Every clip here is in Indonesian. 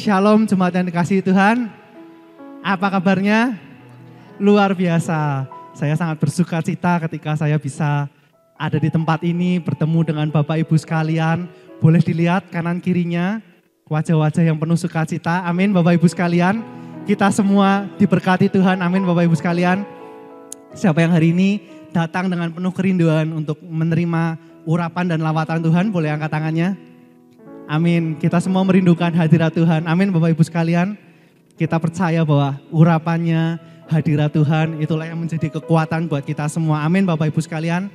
Shalom jemaat yang dikasihi Tuhan. Apa kabarnya? Luar biasa. Saya sangat bersuka cita ketika saya bisa ada di tempat ini bertemu dengan Bapak Ibu sekalian. Boleh dilihat kanan kirinya wajah-wajah yang penuh sukacita. Amin Bapak Ibu sekalian. Kita semua diberkati Tuhan. Amin Bapak Ibu sekalian. Siapa yang hari ini datang dengan penuh kerinduan untuk menerima urapan dan lawatan Tuhan, boleh angkat tangannya. Amin. Kita semua merindukan hadirat Tuhan. Amin Bapak Ibu sekalian. Kita percaya bahwa urapannya, hadirat Tuhan itulah yang menjadi kekuatan buat kita semua. Amin Bapak Ibu sekalian.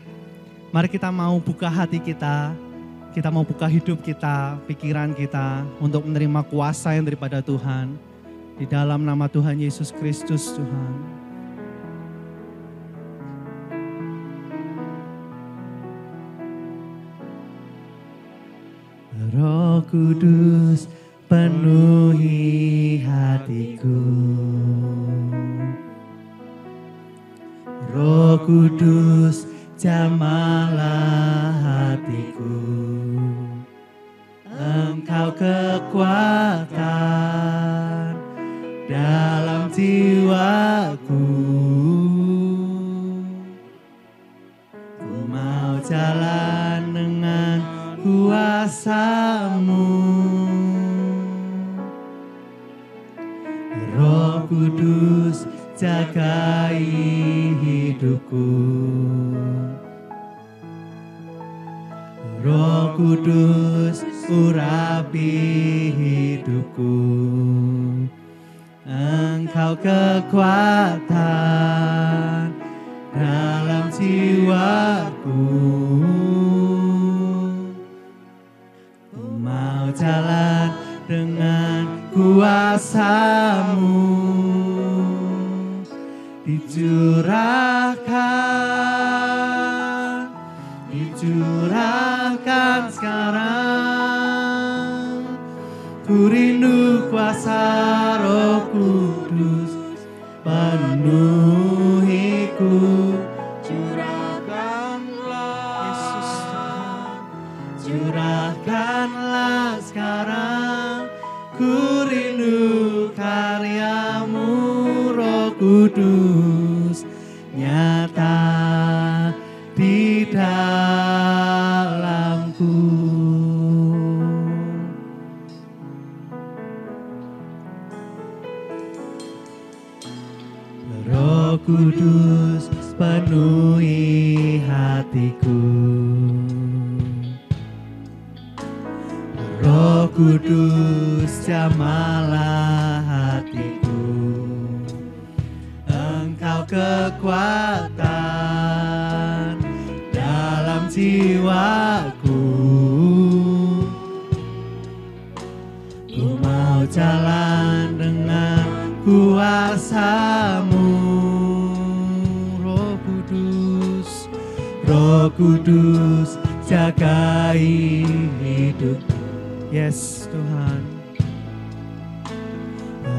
Mari kita mau buka hati kita. Kita mau buka hidup kita, pikiran kita untuk menerima kuasa yang daripada Tuhan. Di dalam nama Tuhan Yesus Kristus Tuhan. Roh Kudus penuhi hatiku, Roh Kudus jamalah hatiku, Engkau kekuatan dalam jiwaku, ku mau jalan dengan kuasa-Mu, Roh Kudus jagai hidupku, Roh Kudus urapi hidupku, Engkau kekuatan dalam jiwaku, ku mau jalan dengan kuasa-Mu, dicurahkan sekarang, ku rindu kuasa Roh Kudus penuhiku, curahkanlah Yesus, curahkanlah sekarang, ku rindu karya-Mu Roh Kudus nyata di dalamku. Roh Kudus penuhi hatiku, Roh Kudus jamalah hatiku, Engkau kekuatan dalam jiwaku, ku mau jalan dengan kuasa-Mu, Roh Kudus, Roh Kudus jagai hidup. Yes Tuhan.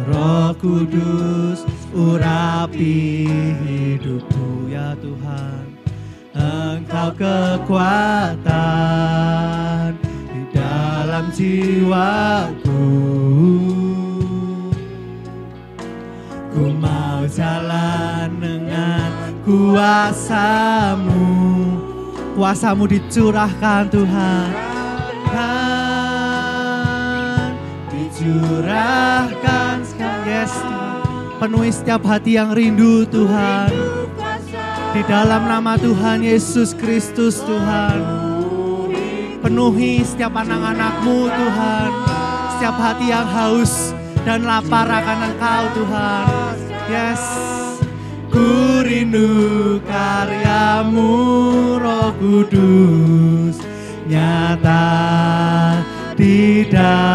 Roh Kudus urapi hidupku ya Tuhan, Engkau kekuatan di dalam jiwaku, ku mau jalan dengan kuasa-Mu, kuasa-Mu dicurahkan Tuhan, dicurahkan sekarang. Yes Tuhan. Penuhi setiap hati yang rindu Tuhan, di dalam nama Tuhan Yesus Kristus Tuhan. Penuhi setiap anak-anak-Mu Tuhan, setiap hati yang haus dan lapar akan Engkau Tuhan. Yes, ku rindu karya-Mu Roh Kudus nyata di dalamku,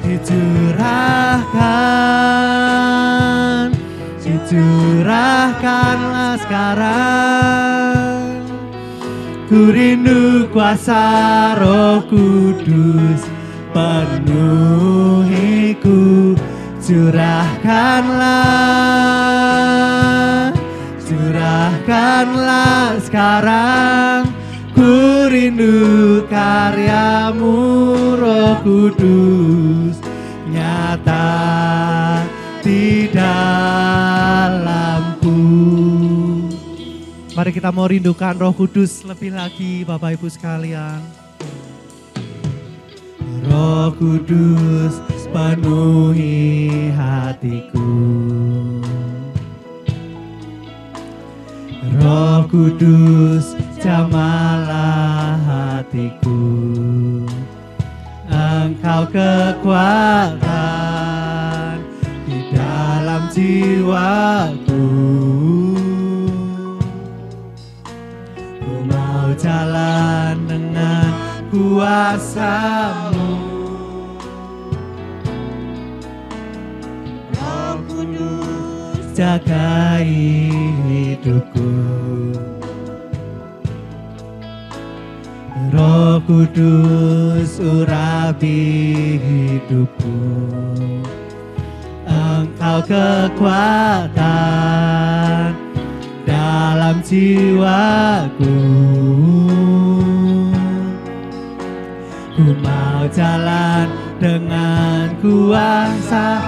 dicurahkanlah sekarang, ku rindu kuasa Roh Kudus penuhiku, curahkanlah sekarang, ku rindu karyamu Roh Kudus nyata di dalamku. Mari kita mau rindukan Roh Kudus lebih lagi Bapak Ibu sekalian. Roh Kudus penuhi hatiku, Roh Kudus jamalah hatiku, Engkau kekuatan di dalam jiwaku. Ku mau jalan dengan kuasa-Mu, Roh Kudus jagai hidupku. Roh Kudus urapi hidupku, Engkau kekuatan dalam jiwaku. Ku mau jalan dengan kuasa.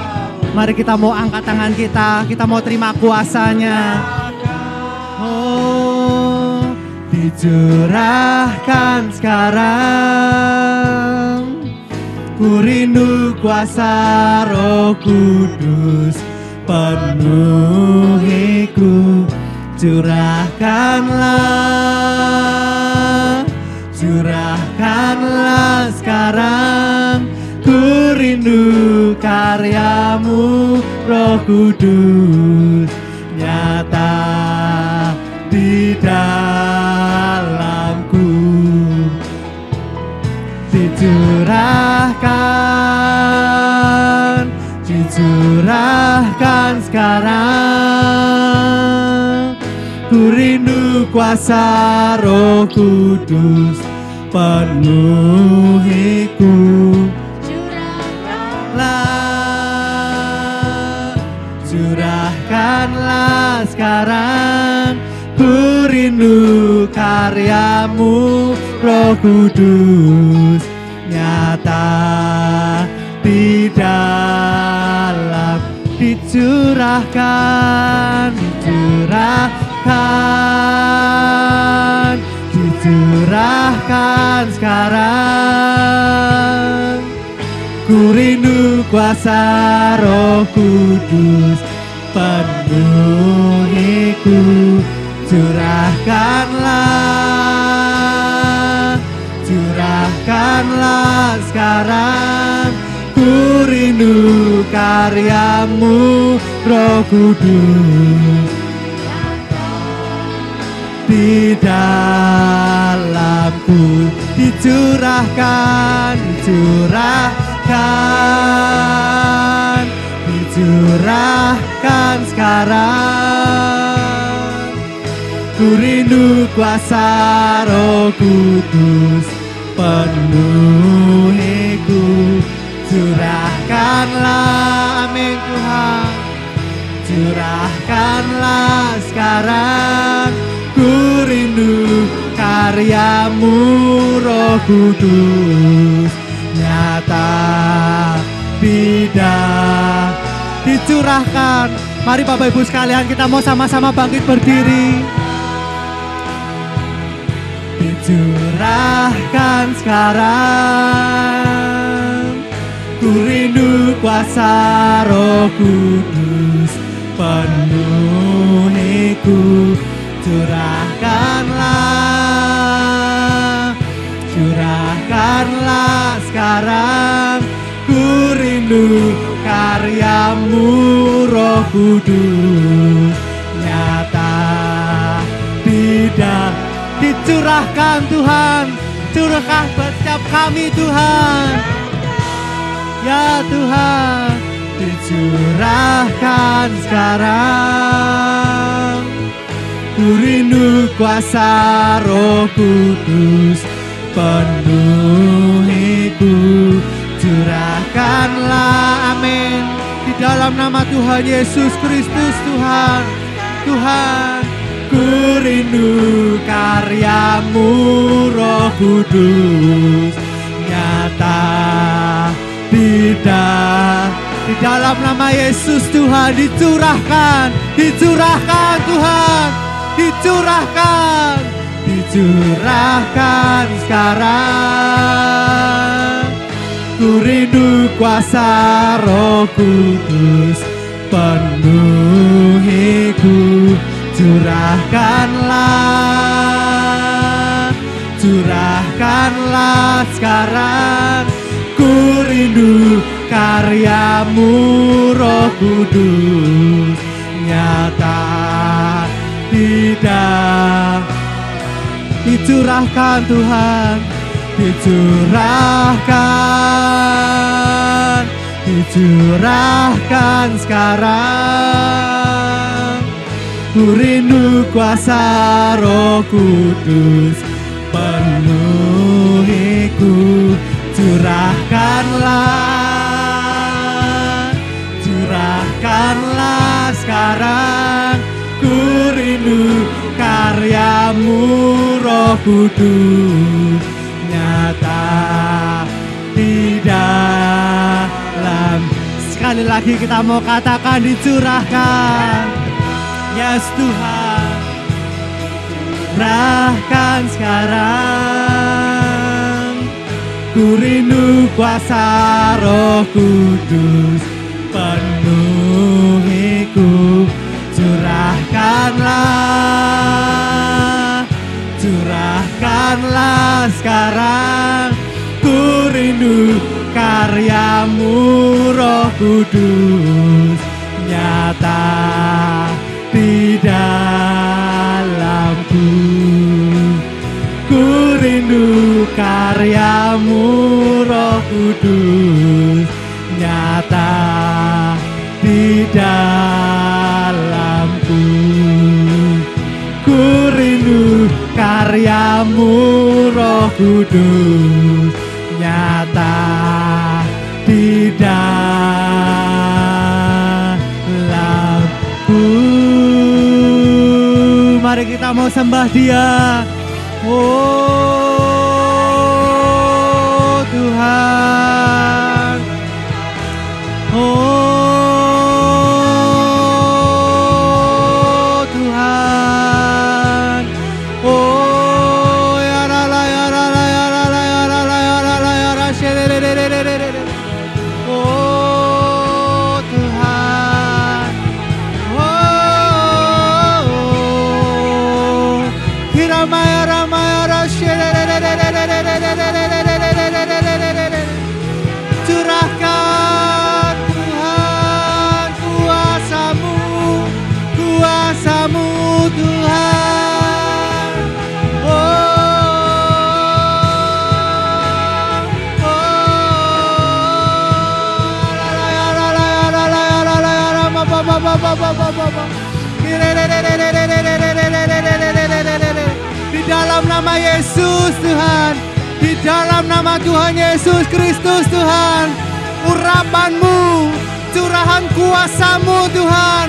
Mari kita mau angkat tangan kita mau terima kuasanya. Oh, dicurahkan sekarang. Ku rindu kuasa Roh Kudus penuhiku. Curahkanlah, curahkanlah sekarang. Ku rindu karyamu Roh Kudus nyata di dalamku. Dicurahkan, dicurahkan sekarang. Ku rindu kuasa Roh Kudus penuhiku. Curahkanlah, curahkanlah sekarang. Ku rindu karyamu Roh Kudus nyata di dalam. Dicurahkan, dicurahkan, dicurahkan sekarang. Ku rindu kuasa Roh Kudus penuhiku. Curahkanlah, curahkanlah sekarang. Ku rindu karyamu Roh Kudus di dalamku. Dicurahkan, dicurahkan, dicurahkan sekarang. Ku rindu kuasa Roh Kudus penuhiku. Curahkanlah, amin Tuhan. Curahkanlah sekarang. Ku rindu karyamu Roh Kudus nyata di dalam. Dicurahkan. Mari Bapak Ibu sekalian kita mau sama-sama bangkit berdiri. Dicurahkan sekarang. Ku rindu kuasa Roh Kudus penuhiku. Curahkanlah, curahkanlah sekarang. Ku rindu karyamu Roh Kudus nyata di dalam. Dicurahkan Tuhan, curahkan setiap kami Tuhan. Ya Tuhan, dicurahkan sekarang. Ku rindu kuasa Roh Kudus penuhiku. Curahkanlah, amin. Di dalam nama Tuhan Yesus Kristus Tuhan. Tuhan, ku rindu karyamu Roh Kudus nyata di dalam nama Yesus. Tuhan, dicurahkan Tuhan, dicurahkan sekarang. Ku rindu kuasa Roh Kudus penuhiku, curahkanlah sekarang. Ku rindu karyamu Roh Kudus nyata tidak. Dicurahkan Tuhan, dicurahkan sekarang. Ku rindu kuasa Roh Kudus penuhiku, curahkanlah sekarang. Ku rindu karyamu Roh Kudus nyata di dalam. Sekali lagi kita mau katakan dicurahkan. Yes Tuhan, curahkan sekarang. Ku rindu kuasa Roh Kudus penuhiku, curahkanlah sekarang. Ku rindu karyamu Roh Kudus nyata di dalamku. Ku rindu karyamu Roh Kudus nyata di dalamku. Ku rindu karyamu Roh Kudus nyata di dalamku. Mari kita mau sembah Dia. Oh Tuhan, oh Tuhan, oh ya rala ya rala ya rala ya rala ya rala ya rala. Oh Tuhan, oh Hiramaya Ramaya Rashe. Curahkan Tuhan kuasamu Tuhan. Di dalam nama Yesus Tuhan, di dalam nama Tuhan Yesus Kristus Tuhan, urapan-Mu, curahan kuasa-Mu Tuhan,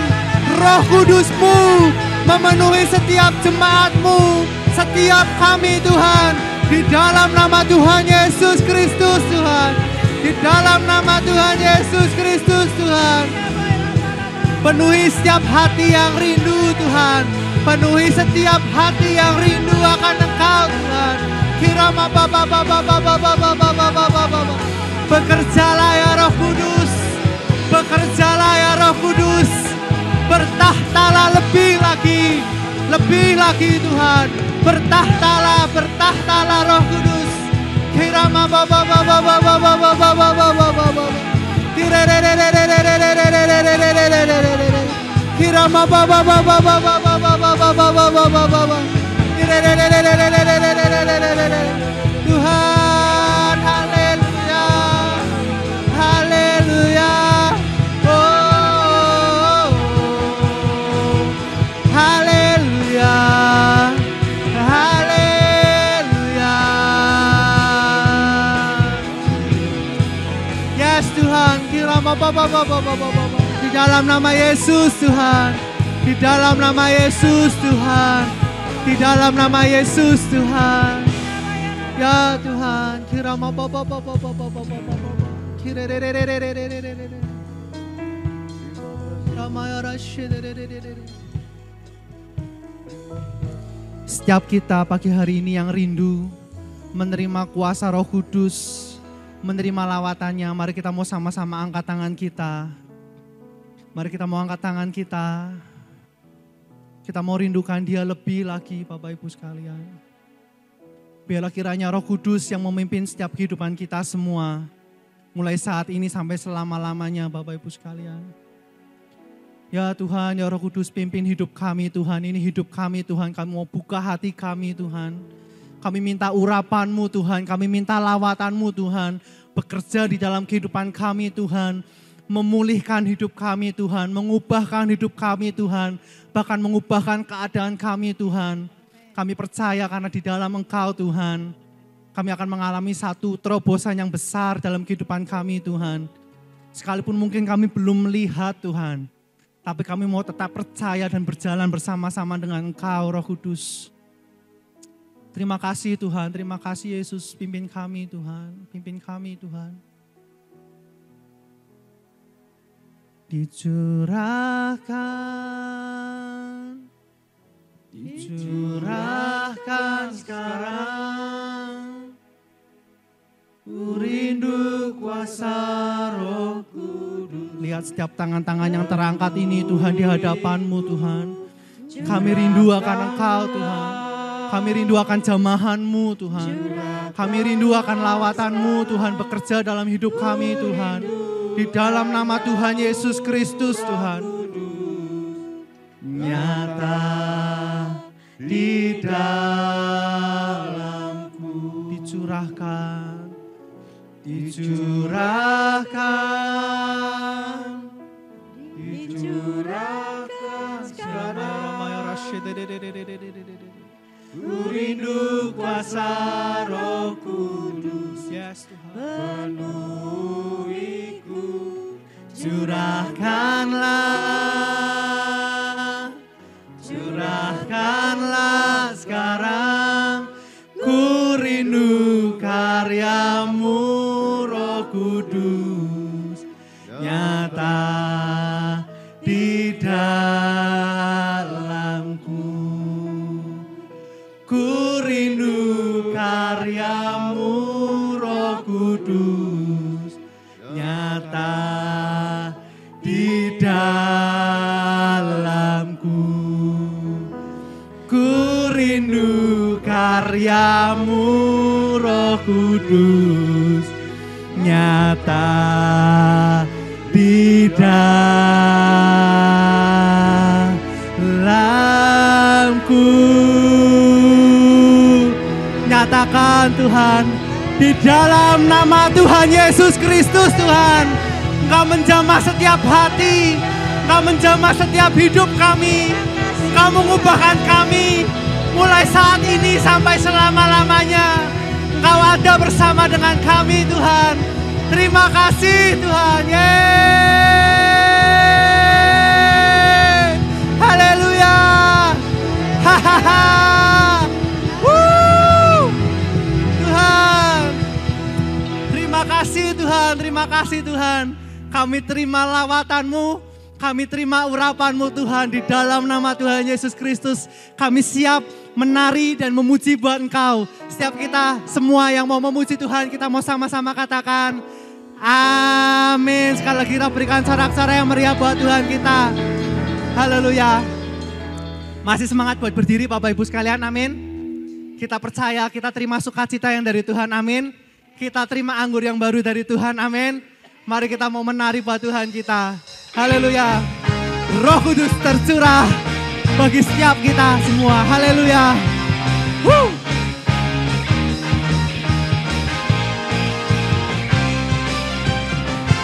Roh Kudus-Mu memenuhi setiap jemaat-Mu, setiap kami Tuhan, di dalam nama Tuhan Yesus Kristus Tuhan, di dalam nama Tuhan Yesus Kristus Tuhan. Penuhi setiap hati yang rindu Tuhan, penuhi setiap hati yang rindu akan Engkau Tuhan. Kirama baba. Bekerjalah ya Roh Kudus, bekerjalah ya Roh Kudus, bertahtalah lebih lagi Tuhan, bertahtalah Roh Kudus. Kirama baba. Kirama baba. Tuhan, haleluya, haleluya, oh, haleluya, haleluya. Yes Tuhan, kirama baba. Di dalam nama Yesus Tuhan, Di dalam nama Yesus Tuhan. Di dalam nama Yesus Tuhan. Ya Tuhan, kirama setiap kita pagi hari ini yang rindu menerima kuasa Roh Kudus, menerima lawatannya, mari kita mau sama-sama angkat tangan kita. Mari kita mau angkat tangan kita. Kita mau rindukan Dia lebih lagi, Bapak Ibu sekalian. Biarlah kiranya Roh Kudus yang memimpin setiap kehidupan kita semua. Mulai saat ini sampai selama-lamanya, Bapak Ibu sekalian. Ya Tuhan, ya Roh Kudus pimpin hidup kami Tuhan. Ini hidup kami Tuhan, kami mau buka hati kami Tuhan. Kami minta urapan-Mu Tuhan, kami minta lawatan-Mu Tuhan. Bekerja di dalam kehidupan kami Tuhan. Memulihkan hidup kami Tuhan, mengubahkan hidup kami Tuhan, bahkan mengubahkan keadaan kami Tuhan. Kami percaya karena di dalam Engkau Tuhan, kami akan mengalami satu terobosan yang besar dalam kehidupan kami Tuhan. Sekalipun mungkin kami belum melihat Tuhan, tapi kami mau tetap percaya dan berjalan bersama-sama dengan Engkau Roh Kudus. Terima kasih Tuhan, terima kasih Yesus, pimpin kami Tuhan, pimpin kami Tuhan. Dicurahkan sekarang, ku rindu kuasa Roh Kudus. Lihat setiap tangan-tangan yang terangkat ini Tuhan di hadapan-Mu Tuhan. Kami rindu akan Engkau Tuhan. Kami rindu akan jamahan-Mu Tuhan. Kami rindu akan lawatan-Mu Tuhan bekerja dalam hidup kami Tuhan. Di dalam nama Tuhan Yesus Kristus Tuhan. Nyata di dalamku. Dicurahkan. Dicurahkan. Dicurahkan sekarang. Ku rindu kuasa Roh Kudus. Yes Tuhan. Penuhiku. Curahkanlah. Curahkanlah sekarang. Ku rindu karya-Mu Roh Kudus. Nyata di dalamku. Ku rindu karya-Mu Roh Kudus. Nyata di dalamku. Ku rindu karya-Mu Roh Kudus. Nyata di dalamku. Nyatakan Tuhan, di dalam nama Tuhan Yesus Kristus Tuhan, Engkau menjamah setiap hati, Engkau menjamah setiap hidup kami, Engkau mengubahkan kami, mulai saat ini sampai selama-lamanya, Engkau ada bersama dengan kami Tuhan. Terima kasih Tuhan, yeay, haleluya, hahaha. Terima kasih Tuhan. Kami terima lawatan-Mu, kami terima urapan-Mu Tuhan. Di dalam nama Tuhan Yesus Kristus, kami siap menari dan memuji buat Engkau. Setiap kita semua yang mau memuji Tuhan, kita mau sama-sama katakan amin. Sekali lagi kita berikan sorak-sorai yang meriah buat Tuhan kita. Haleluya. Masih semangat buat berdiri Bapak Ibu sekalian, amin. Kita percaya, kita terima sukacita yang dari Tuhan, amin. Kita terima anggur yang baru dari Tuhan, amin. Mari kita mau menari buat Tuhan kita. Haleluya. Roh Kudus tercurah bagi setiap kita semua. Haleluya.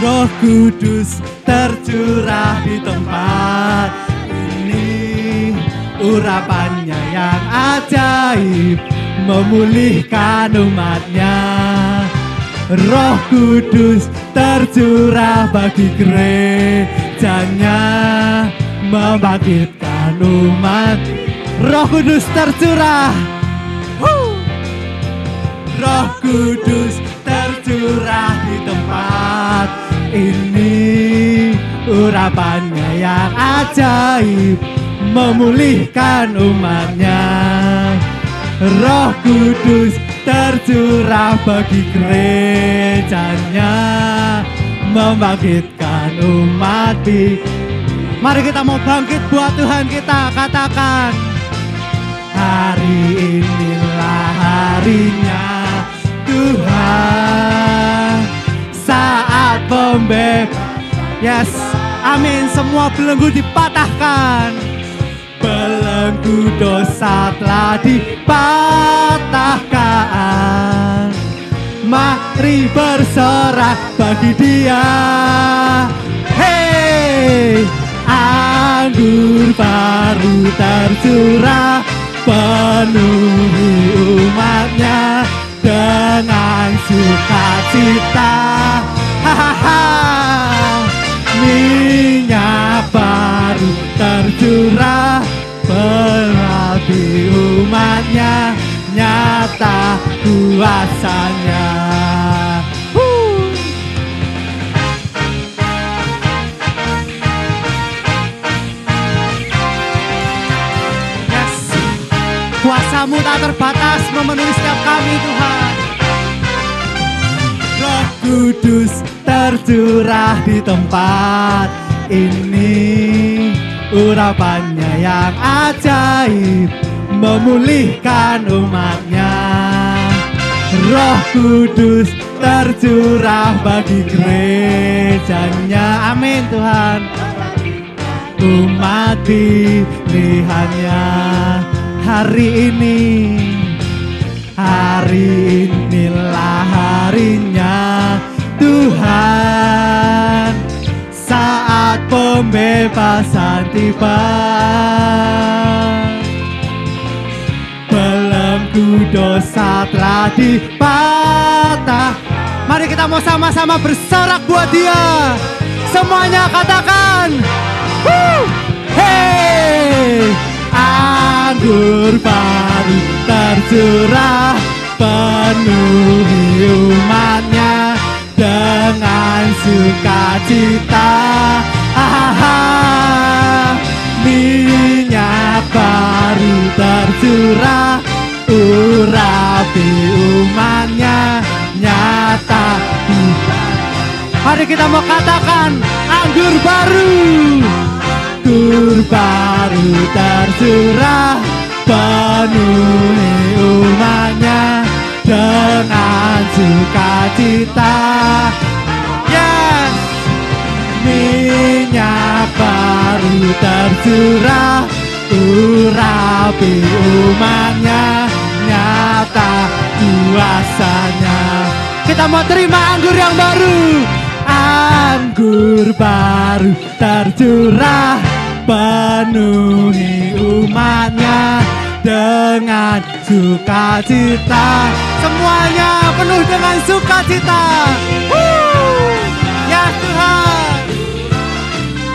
Roh Kudus tercurah di tempat ini. Urapannya yang ajaib memulihkan umatnya. Roh Kudus tercurah bagi gerejanya, membangkitkan umat. Roh Kudus tercurah. Roh Kudus tercurah di tempat ini. Urapannya yang ajaib memulihkan umatnya. Roh Kudus tercurah bagi gerejanya, membangkitkan umat. Mari kita mau bangkit buat Tuhan kita. Katakan, hari inilah harinya Tuhan, saat pembebasan. Yes, amin. Semua belenggu dipatahkan. Belenggu dosa telah dipatahkan. Mari bersorak bagi Dia. Hey, anggur baru tercurah, penuhi umatnya dengan sukacita. Hahaha. Minyak baru tercurah, pelatih umatnya, nyata kuasanya. Yes. Kuasamu tak terbatas memenuhi setiap kami Tuhan. Roh Kudus tercurah di tempat ini. Urapannya yang ajaib memulihkan umatnya. Roh Kudus tercurah bagi gerejanya. Amin Tuhan. Umat pilihannya hari ini. Hari inilah harinya Tuhan, saat pembebasan tiba. Belenggu dosa telah dipatah. Mari kita mau sama-sama bersorak buat Dia. Semuanya katakan, hey, anggur baru tercurah, penuhi umatnya dengan sukacita. Minyak baru tercurah, urapi umatnya, nyata. Mari kita mau katakan, anggur baru. Anggur baru tercurah, penuhi umatnya dengan sukacita. Yes, minyak baru tercurah, urapi umatnya, nyata kuasanya. Kita mau terima anggur yang baru. Anggur baru tercurah, penuhi umatnya dengan sukacita. Semuanya penuh dengan sukacita. Ya Tuhan,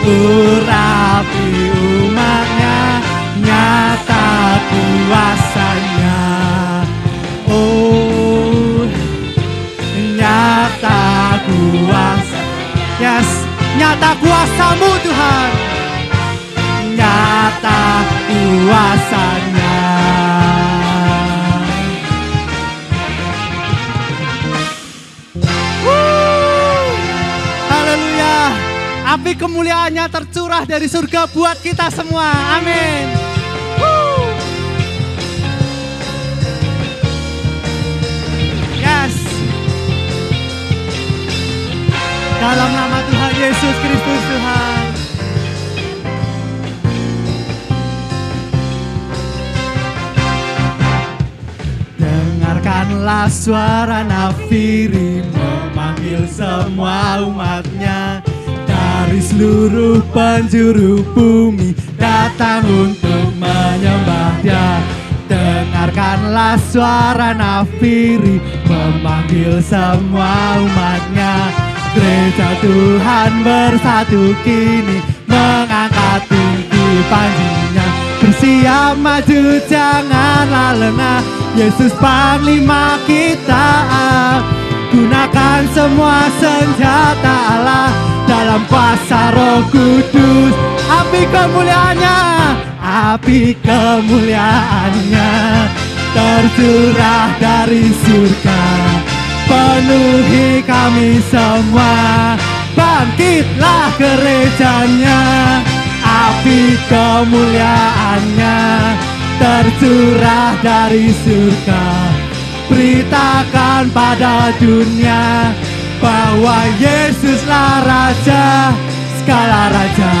urapi umatnya, nyata kuasanya. Oh, nyata kuasa. Yes, nyata kuasamu Tuhan, nyata kuasanya. Haleluya. Api kemuliaannya tercurah dari surga buat kita semua. Amin. Yes. Dalam nama Tuhan Yesus Kristus Tuhan. Dengarkanlah suara nafiri memanggil semua umatnya. Dari seluruh penjuru bumi datang untuk menyembah Dia. Dengarkanlah suara nafiri memanggil semua umatnya. Gereja Tuhan bersatu kini mengangkat tinggi panjinya. Bersiap maju janganlah lengah, Yesus Panglima kita. Gunakan semua senjata Allah dalam kuasa Roh Kudus. Api kemuliaannya, api kemuliaannya tercurah dari surga, penuhi kami semua. Bangkitlah gerejanya, api kemuliaannya tercurah dari surga. Beritakan pada dunia bahwa Yesuslah Raja segala raja.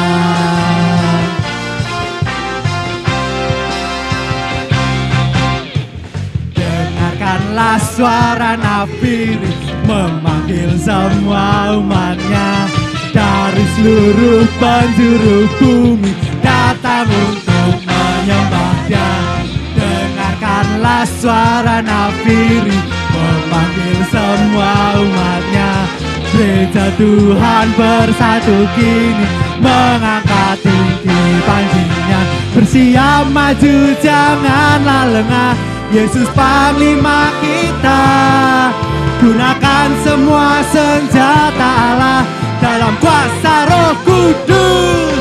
Dengarkanlah suara nabi memanggil semua umatnya dari seluruh penjuru bumi datang untuk menyembah Dia. Dengarkanlah suara nabi memanggil semua umatnya. Gereja Tuhan bersatu kini mengangkat tinggi panjinya. Bersiap maju janganlah lengah, Yesus Panglima kita. Gunakan semua senjata Allah dalam kuasa Roh Kudus.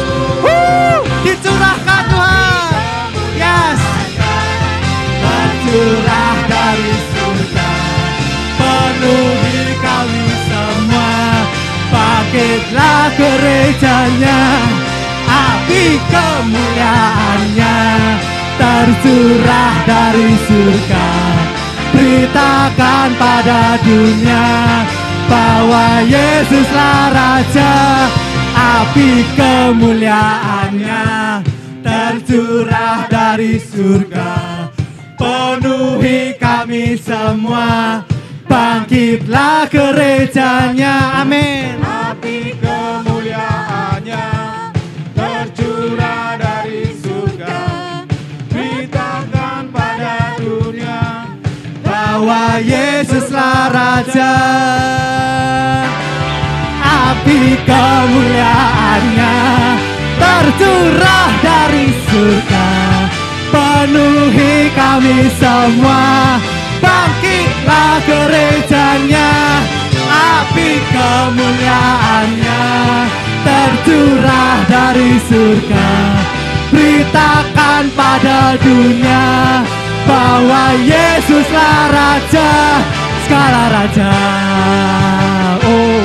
Dicurahkan Tuhan, yes. Tercurah dari surga, penuhi kami semua. Bangkitlah gerejanya, api kemuliaannya tercurah dari surga. Beritakan pada dunia bahwa Yesuslah Raja, api kemuliaannya tercurah dari surga, penuhi kami semua. Bangkitlah gerejanya, amin. Api kemuliaannya tercurah dari surga. Beritakan pada dunia bahwa Yesuslah Raja, api kemuliaannya tercurah dari surga, penuhi kami semua. Bangkitlah gerejanya, api kemuliaannya tercurah dari surga. Beritakan pada dunia bahwa Yesuslah Raja segala raja. Oh,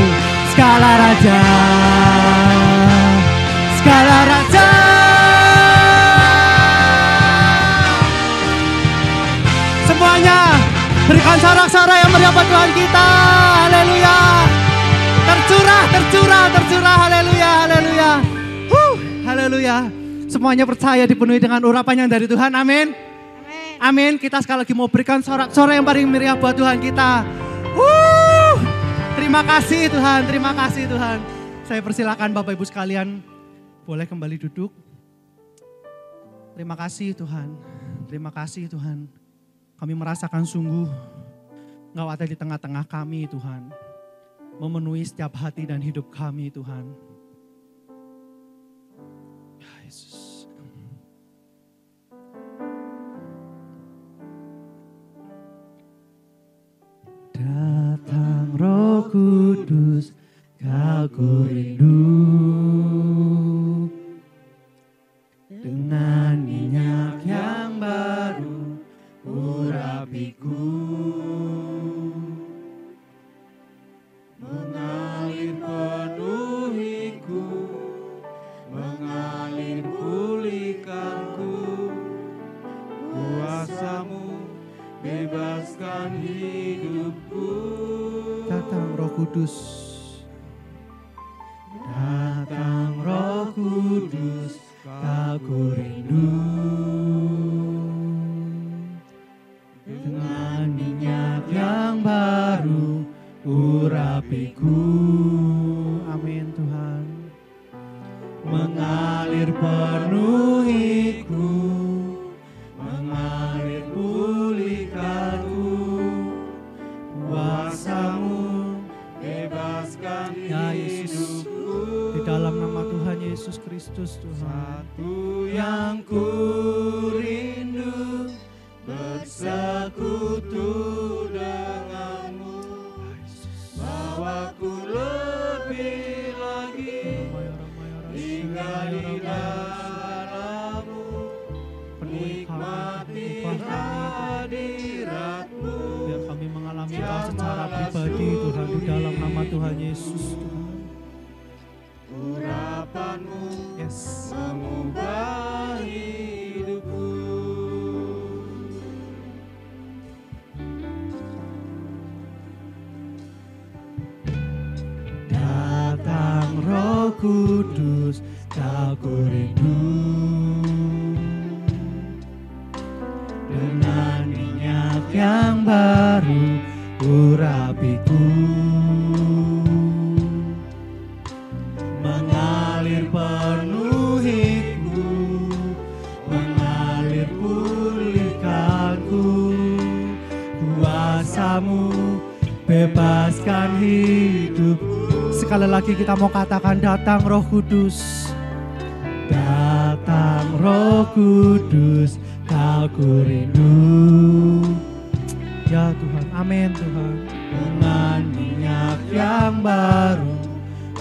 segala raja, segala raja. Semuanya berikan sorak-sorai yang meriah buat Tuhan kita. Haleluya. Tercurah, tercurah, tercurah. Haleluya, haleluya. Haleluya. Semuanya percaya dipenuhi dengan urapan yang dari Tuhan. Amin. Amin. Kita sekali lagi mau berikan sorak-sorai yang paling meriah buat Tuhan kita. Terima kasih Tuhan, terima kasih Tuhan. Saya persilakan Bapak Ibu sekalian boleh kembali duduk. Terima kasih Tuhan, terima kasih Tuhan. Kami merasakan sungguh Engkau ada di tengah-tengah kami Tuhan. Memenuhi setiap hati dan hidup kami Tuhan. Ya Yesus. Datang Roh Kudus, Aku rindu dengan minyak yang baru urapiku, mengalir penuhiku, mengalir pulihkanku. Kuasa-Mu bebaskan hidupku. datang Roh Kudus. Datang Roh Kudus, Aku rindu dengan minyak yang baru urapiku. Amin Tuhan. Mengalir penuhiku, mengalir pulihkanku. Kuasa-Mu bebas kita secara pribadi Tuhan di dalam nama Tuhan Yesus Tuhan. Urapanmu Yes. mengubah hidupku. Datang Roh Kudus, aku rindu dengan minyak yang baru urapiku, mengalir penuhiku, mengalir pulihkanku, kuasamu bebaskan hidupku. Sekali lagi kita mau katakan, datang Roh Kudus, datang Roh Kudus, aku rindu. Ya Tuhan, amin Tuhan. Dengan minyak yang baru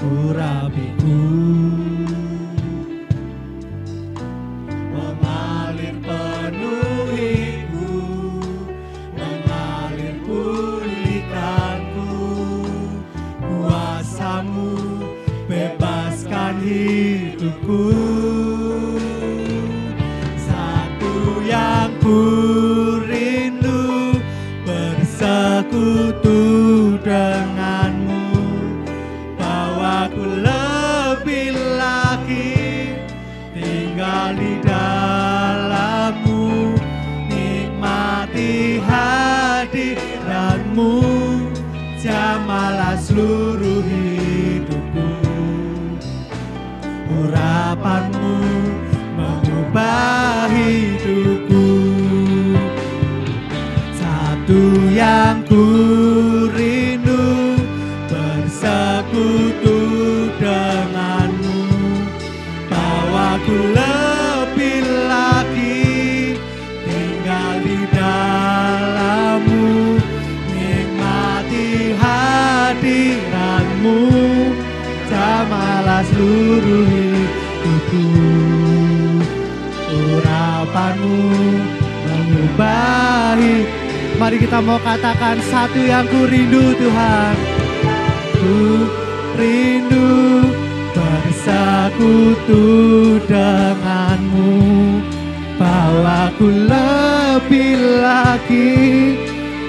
urapiku, mengalir penuhiku, mengalir pulihkanku, kuasamu bebaskan hidupku. Satu yang ku rindu, bersekutu denganmu, bawaku lebih lagi tinggal di dalammu, nikmati hadiratmu, jamalah seluruh hidupku. Urapanmu mengubah hidupku. Satu yang ku rindu, bersekutu denganmu, bawaku lebih lagi tinggal di dalammu, nikmati hadiratmu, jamalah seluruh hidupku. Urapanmu mengubah hidup. Mari kita mau katakan, satu yang ku rindu Tuhan, ku rindu bersekutu denganmu, bawaku lebih lagi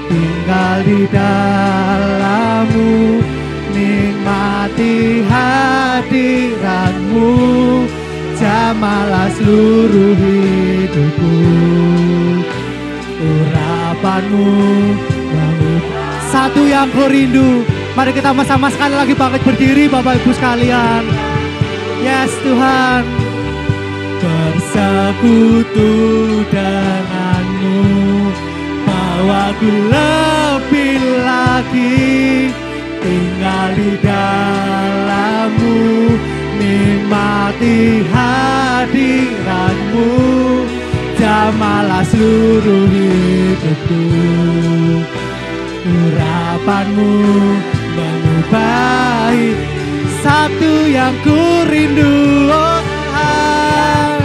tinggal di dalammu, nikmati hadiratmu, jamalah seluruh hidupku. Urapanmu mengubah. Satu yang ku rindu. Mari kita sama-sama sekali lagi bangkit berdiri Bapak Ibu sekalian. Yes Tuhan. Bersekutu denganmu, bawaku lebih lagi tinggal di dalammu, nikmati hadiratmu, jamalah seluruh hidupku. Urapanmu mengubah hidup. Satu yang ku rindu, oh Tuhan.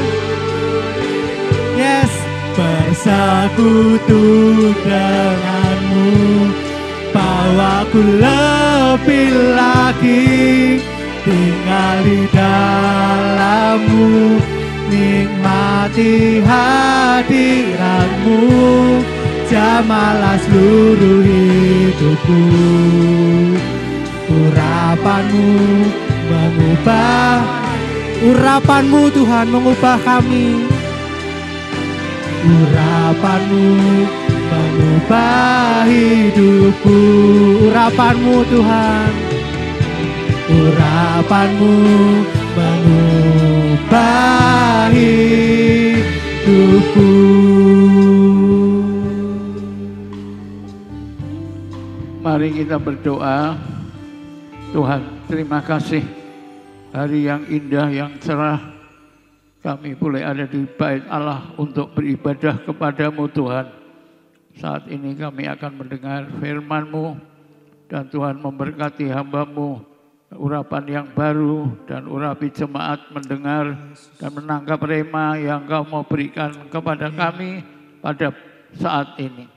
Yes, bersekutu denganmu, bawaku lebih lagi tinggal di dalammu, nikmati hadiratmu, jamalah seluruh hidupku. Urapanmu mengubah, urapanmu Tuhan mengubah kami. Urapanmu mengubah hidupku. Urapanmu Tuhan, urapanmu mengubah hidupku. Mari kita berdoa. Tuhan, terima kasih hari yang indah, yang cerah. Kami boleh ada di bait Allah untuk beribadah kepadamu Tuhan. Saat ini kami akan mendengar firman-Mu, dan Tuhan memberkati hamba-Mu, urapan yang baru, dan urapi jemaat mendengar dan menangkap rema yang Kau mau berikan kepada kami pada saat ini.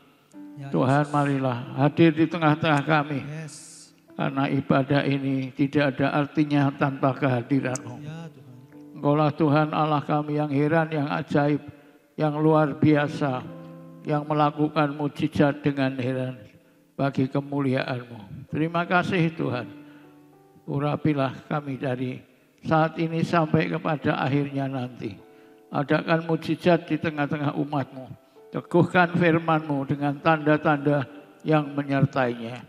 Ya, Tuhan marilah hadir di tengah-tengah kami. Yes. Karena ibadah ini tidak ada artinya tanpa kehadiran-Mu. Ya Tuhan. Engkaulah Tuhan Allah kami yang heran, yang ajaib, yang luar biasa, yang melakukan mujizat dengan heran bagi kemuliaan-Mu. Terima kasih Tuhan. Urapilah kami dari saat ini sampai kepada akhirnya nanti. Adakan mujizat di tengah-tengah umat-Mu. Teguhkan firman-Mu dengan tanda-tanda yang menyertainya.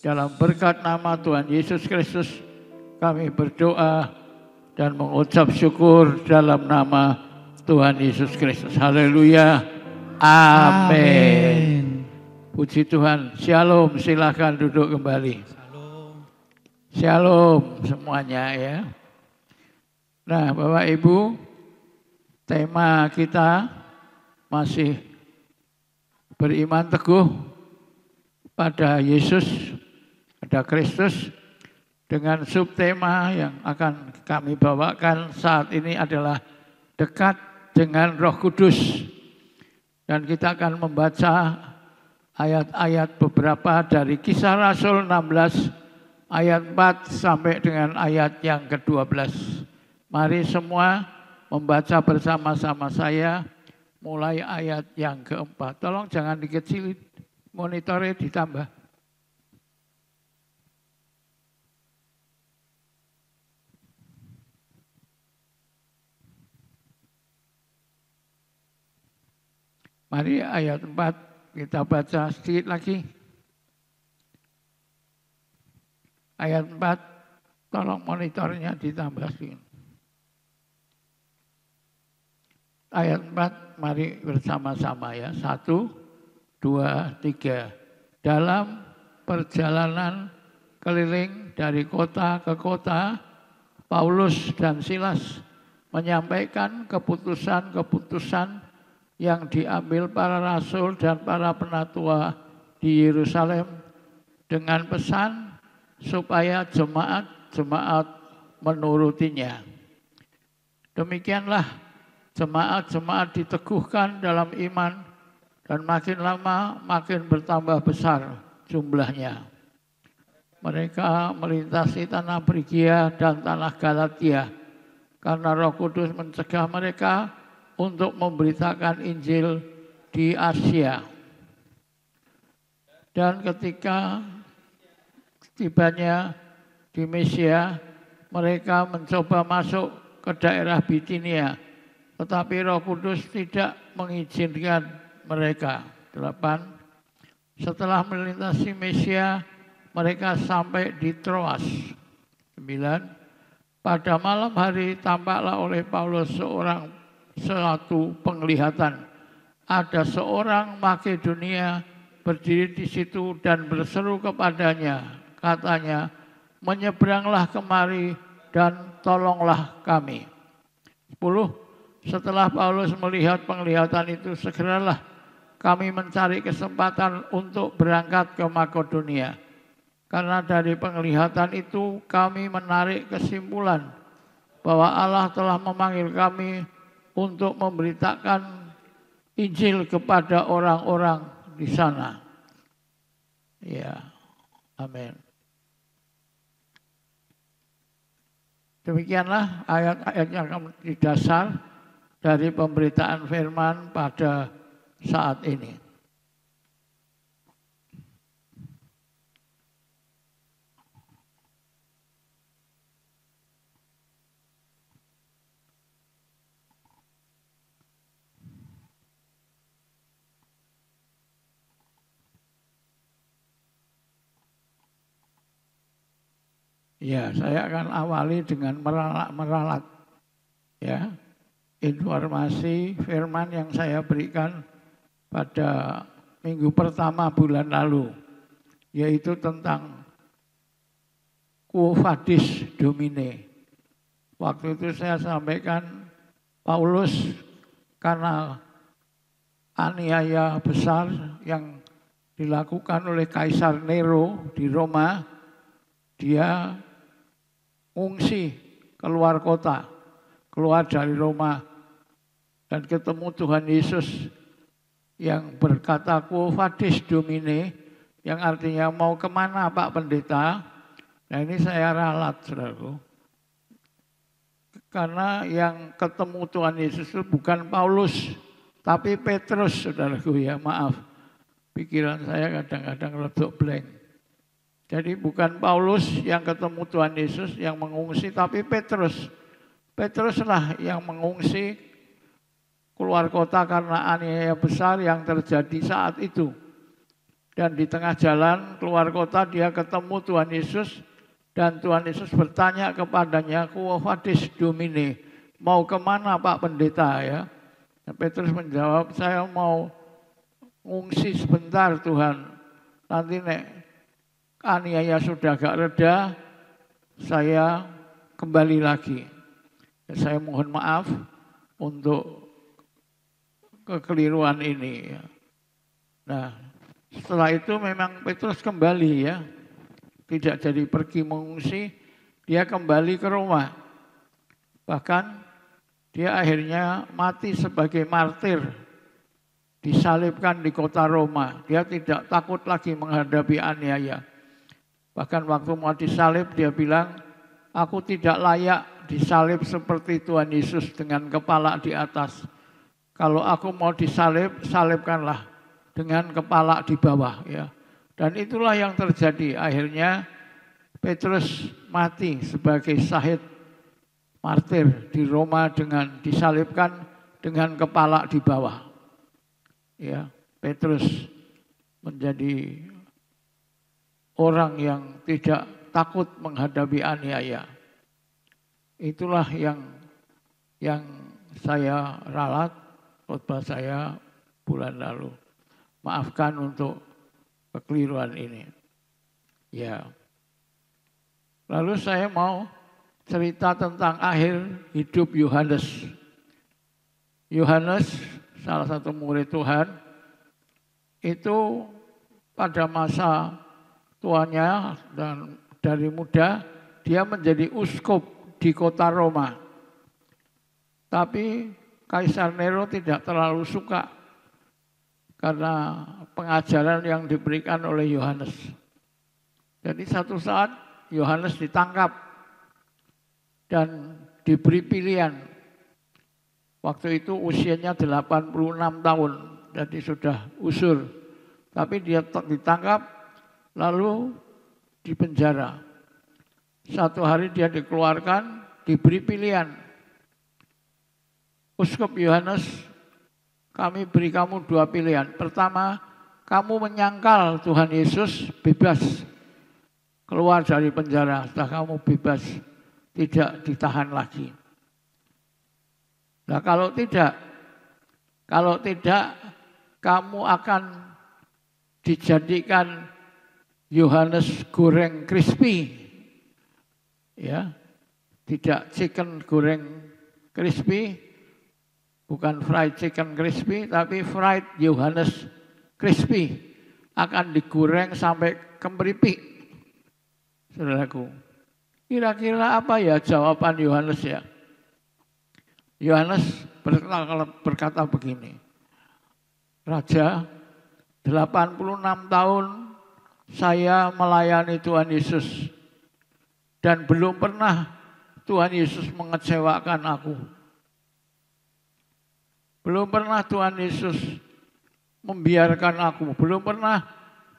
Dalam berkat nama Tuhan Yesus Kristus kami berdoa dan mengucap syukur dalam nama Tuhan Yesus Kristus. Haleluya. Amin. Puji Tuhan. Shalom. Silakan duduk kembali. Shalom. Shalom semuanya ya. Nah, Bapak Ibu, tema kita masih beriman teguh pada Yesus, pada Kristus, dengan subtema yang akan kami bawakan saat ini adalah dekat dengan Roh Kudus. Dan kita akan membaca ayat-ayat beberapa dari Kisah Rasul 16 ayat 4 sampai dengan ayat yang ke-12. Mari semua membaca bersama-sama saya mulai ayat yang ke-4. Tolong jangan dikecilin, monitornya ditambah. Mari ayat 4 kita baca sedikit lagi. Ayat 4, tolong monitornya ditambah sedikit. Ayat 4, mari bersama-sama ya. 1, 2, 3. Dalam perjalanan keliling dari kota ke kota, Paulus dan Silas menyampaikan keputusan-keputusan yang diambil para rasul dan para penatua di Yerusalem dengan pesan supaya jemaat-jemaat menurutinya. Demikianlah jemaat-jemaat diteguhkan dalam iman dan makin lama makin bertambah besar jumlahnya. Mereka melintasi tanah Frigia dan tanah Galatia karena Roh Kudus mencegah mereka untuk memberitakan Injil di Asia. Dan ketika tibanya di Mesia, mereka mencoba masuk ke daerah Bitinia, tetapi Roh Kudus tidak mengizinkan mereka. 8. Setelah melintasi Mesia, mereka sampai di Troas. 9. Pada malam hari tampaklah oleh Paulus suatu penglihatan. Ada seorang Makedonia berdiri di situ dan berseru kepadanya. Katanya, menyeberanglah kemari dan tolonglah kami. 10. Setelah Paulus melihat penglihatan itu, segeralah kami mencari kesempatan untuk berangkat ke Makedonia. Karena dari penglihatan itu kami menarik kesimpulan bahwa Allah telah memanggil kami untuk memberitakan Injil kepada orang-orang di sana. Ya, amin. Demikianlah ayat-ayat yang di dasar dari pemberitaan firman pada saat ini. Ya, saya akan awali dengan meralat ya, informasi firman yang saya berikan pada minggu pertama bulan lalu, yaitu tentang Quo Vadis Domine. Waktu itu saya sampaikan Paulus karena aniaya besar yang dilakukan oleh Kaisar Nero di Roma, dia ngungsi keluar kota, keluar dari Roma dan ketemu Tuhan Yesus yang berkata quo vadis Domine, yang artinya mau kemana Pak Pendeta. Nah ini saya ralat, saudaraku. Karena yang ketemu Tuhan Yesus itu bukan Paulus, tapi Petrus, saudaraku ya, maaf. Pikiran saya kadang-kadang rodok blank. Jadi bukan Paulus yang ketemu Tuhan Yesus yang mengungsi, tapi Petrus. Petruslah yang mengungsi keluar kota karena aniaya besar yang terjadi saat itu. Dan di tengah jalan keluar kota dia ketemu Tuhan Yesus. Dan Tuhan Yesus bertanya kepadanya, quo vadis Domine, mau kemana Pak Pendeta ya? Dan Petrus menjawab, saya mau ngungsi sebentar Tuhan. Nanti nek aniaya sudah gak reda, saya kembali lagi. Saya mohon maaf untuk kekeliruan ini. Nah, setelah itu memang Petrus kembali ya. Tidak jadi pergi mengungsi, dia kembali ke Roma. Bahkan dia akhirnya mati sebagai martir. Disalibkan di kota Roma. Dia tidak takut lagi menghadapi aniaya. Bahkan waktu mau disalib dia bilang, aku tidak layak disalib seperti Tuhan Yesus dengan kepala di atas. Kalau aku mau disalib, salibkanlah dengan kepala di bawah ya. Dan itulah yang terjadi. Akhirnya Petrus mati sebagai syahid martir di Roma dengan disalibkan dengan kepala di bawah. Ya, Petrus menjadi orang yang tidak takut menghadapi aniaya. Itulah yang saya ralat khotbah saya bulan lalu. Maafkan untuk kekeliruan ini. Ya. Lalu saya mau cerita tentang akhir hidup Yohanes. Yohanes, salah satu murid Tuhan, itu pada masa tuanya dan dari muda, dia menjadi uskup di kota Roma. Tapi Kaisar Nero tidak terlalu suka karena pengajaran yang diberikan oleh Yohanes. Jadi satu saat Yohanes ditangkap dan diberi pilihan. Waktu itu usianya 86 tahun, jadi sudah usur. Tapi dia ditangkap lalu dipenjara. Satu hari dia dikeluarkan, diberi pilihan. Uskup Yohanes, kami beri kamu dua pilihan. Pertama, kamu menyangkal Tuhan Yesus, bebas keluar dari penjara. Setelah kamu bebas, tidak ditahan lagi. Nah kalau tidak, kamu akan dijadikan Yohanes goreng crispy. Ya, tidak chicken goreng crispy, bukan fried chicken crispy, tapi fried Yohanes crispy. Akan digoreng sampai kemeripik. Saudaraku, kira-kira apa ya jawaban Yohanes ya? Yohanes berkata begini, Raja, 86 tahun saya melayani Tuhan Yesus dan belum pernah Tuhan Yesus mengecewakan aku. Belum pernah Tuhan Yesus membiarkan aku. Belum pernah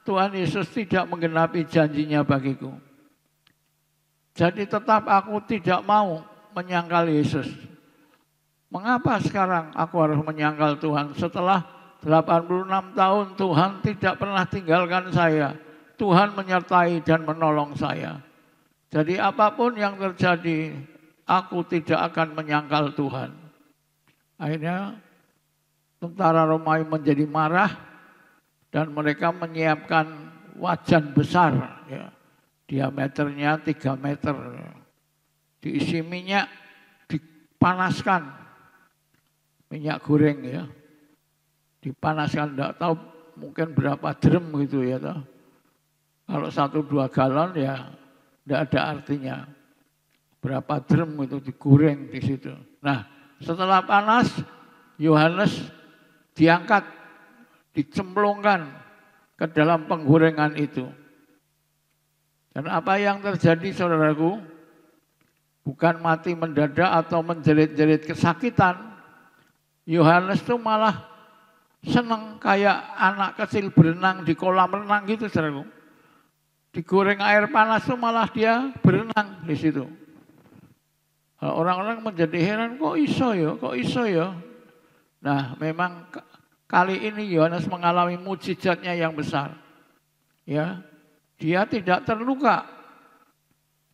Tuhan Yesus tidak menggenapi janjinya bagiku. Jadi tetap aku tidak mau menyangkal Yesus. Mengapa sekarang aku harus menyangkal Tuhan? Setelah 86 tahun Tuhan tidak pernah tinggalkan saya. Tuhan menyertai dan menolong saya. Jadi apapun yang terjadi, aku tidak akan menyangkal Tuhan. Akhirnya tentara Romawi menjadi marah dan mereka menyiapkan wajan besar, ya, diameternya 3 meter, diisi minyak, dipanaskan, minyak goreng ya, dipanaskan, tidak tahu mungkin berapa drum gitu ya. Kalau 1-2 galon ya tidak ada artinya. Berapa drum itu digoreng di situ. Nah setelah panas, Yohanes diangkat dicemplungkan ke dalam penggorengan itu. Dan apa yang terjadi saudaraku, bukan mati mendadak atau menjerit-jerit kesakitan. Yohanes itu malah seneng kayak anak kecil berenang di kolam renang gitu saudaraku. Digoreng air panas itu malah dia berenang di situ. Orang-orang menjadi heran, kok iso ya? Nah, memang kali ini Yohanes mengalami mujizatnya yang besar. Ya, dia tidak terluka.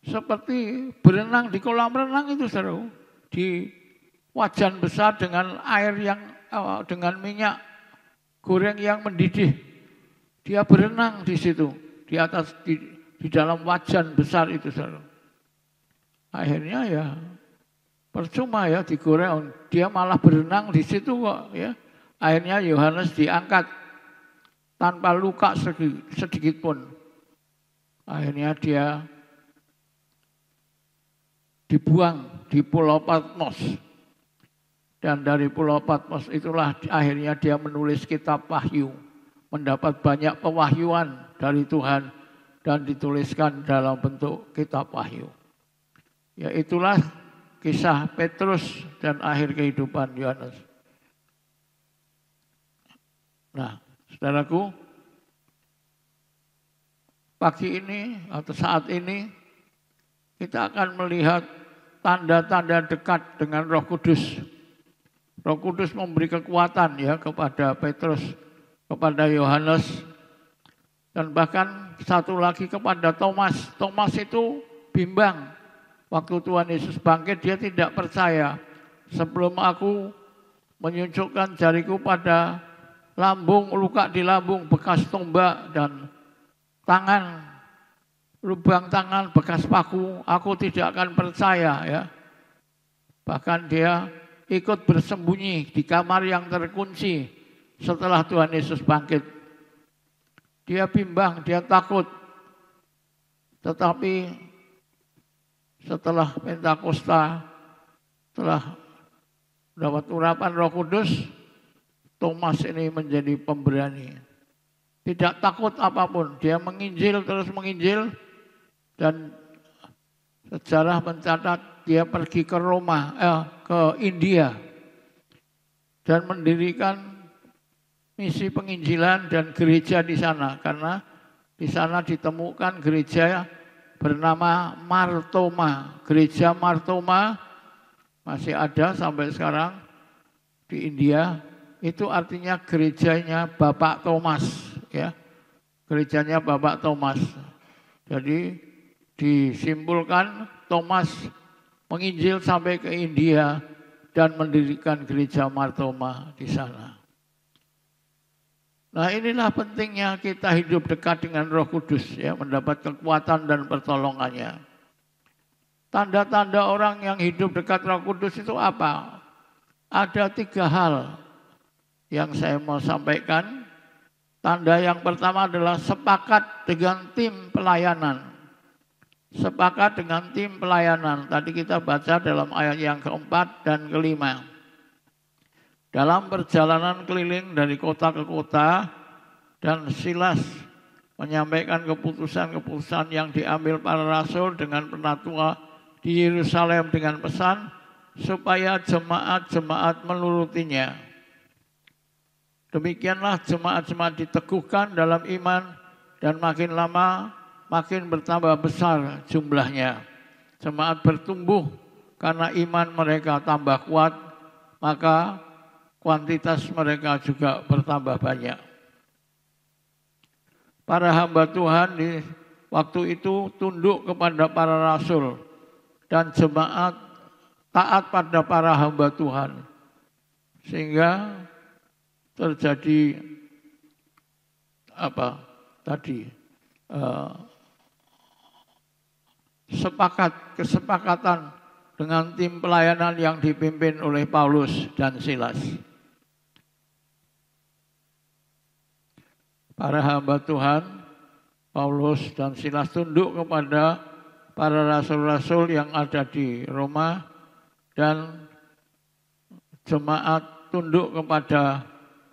Seperti berenang di kolam renang itu saudara. Di wajan besar dengan air yang dengan minyak goreng yang mendidih. Dia berenang di situ, di atas di dalam wajan besar itu saudara. Akhirnya ya percuma ya digoreng, dia malah berenang di situ kok ya. Akhirnya Yohanes diangkat tanpa luka sedikit pun. Akhirnya dia dibuang di Pulau Patmos. Dan dari Pulau Patmos itulah akhirnya dia menulis kitab Wahyu. Mendapat banyak pewahyuan dari Tuhan dan dituliskan dalam bentuk kitab Wahyu. Ya itulah kisah Petrus dan akhir kehidupan Yohanes. Nah, saudaraku, pagi ini atau saat ini kita akan melihat tanda-tanda dekat dengan Roh Kudus. Roh Kudus memberi kekuatan ya kepada Petrus, kepada Yohanes, dan bahkan satu lagi kepada Thomas. Thomas itu bimbang. Waktu Tuhan Yesus bangkit, dia tidak percaya. Sebelum aku menunjukkan jariku pada lambung, luka di lambung, bekas tombak, dan tangan, lubang tangan, bekas paku, aku tidak akan percaya ya. Bahkan dia ikut bersembunyi di kamar yang terkunci setelah Tuhan Yesus bangkit. Dia bimbang, dia takut. Tetapi setelah Pentakosta, setelah dapat urapan Roh Kudus, Thomas ini menjadi pemberani. Tidak takut apapun, dia menginjil terus menginjil, dan sejarah mencatat dia pergi ke ke India dan mendirikan misi penginjilan dan gereja di sana, karena di sana ditemukan gereja bernama Martoma. Gereja Martoma masih ada sampai sekarang di India. Itu artinya gerejanya Bapak Thomas, ya. Gerejanya Bapak Thomas. Jadi disimpulkan Thomas menginjil sampai ke India dan mendirikan gereja Martoma di sana. Nah, inilah pentingnya kita hidup dekat dengan Roh Kudus, ya, mendapat kekuatan dan pertolongannya. Tanda-tanda orang yang hidup dekat Roh Kudus itu apa? Ada 3 hal yang saya mau sampaikan. Tanda yang pertama adalah sepakat dengan tim pelayanan. Sepakat dengan tim pelayanan. Tadi kita baca dalam ayat yang keempat dan kelima. Dalam perjalanan keliling dari kota ke kota, dan Silas menyampaikan keputusan-keputusan yang diambil para rasul dengan penatua di Yerusalem dengan pesan supaya jemaat-jemaat menurutinya. Demikianlah jemaat-jemaat diteguhkan dalam iman dan makin lama makin bertambah besar jumlahnya. Jemaat bertumbuh karena iman mereka tambah kuat, maka kuantitas mereka juga bertambah banyak. Para hamba Tuhan di waktu itu tunduk kepada para rasul dan jemaat taat pada para hamba Tuhan. Sehingga terjadi kesepakatan dengan tim pelayanan yang dipimpin oleh Paulus dan Silas. Para hamba Tuhan, Paulus dan Silas tunduk kepada para rasul-rasul yang ada di Roma, dan jemaat tunduk kepada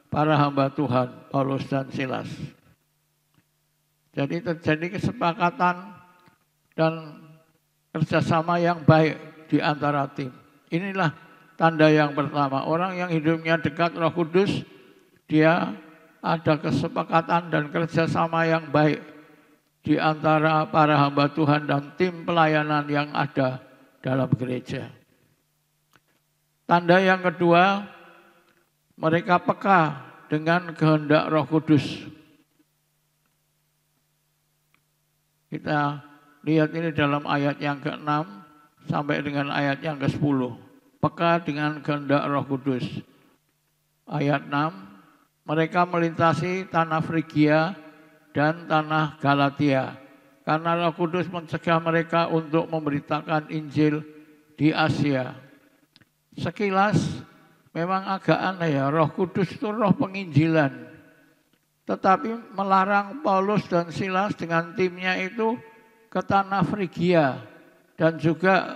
para hamba Tuhan, Paulus dan Silas. Jadi terjadi kesepakatan dan kerjasama yang baik di antara tim. Inilah tanda yang pertama. Orang yang hidupnya dekat Roh Kudus, dia ada kesepakatan dan kerjasama yang baik di antara para hamba Tuhan dan tim pelayanan yang ada dalam gereja. Tanda yang kedua, mereka peka dengan kehendak Roh Kudus. Kita lihat ini dalam ayat yang ke-6 sampai dengan ayat yang ke-10. Peka dengan kehendak Roh Kudus. Ayat 6, mereka melintasi tanah Frigia dan tanah Galatia. Karena Roh Kudus mencegah mereka untuk memberitakan Injil di Asia. Sekilas memang agak aneh ya, Roh Kudus itu roh penginjilan. Tetapi melarang Paulus dan Silas dengan timnya itu ke tanah Frigia. Dan juga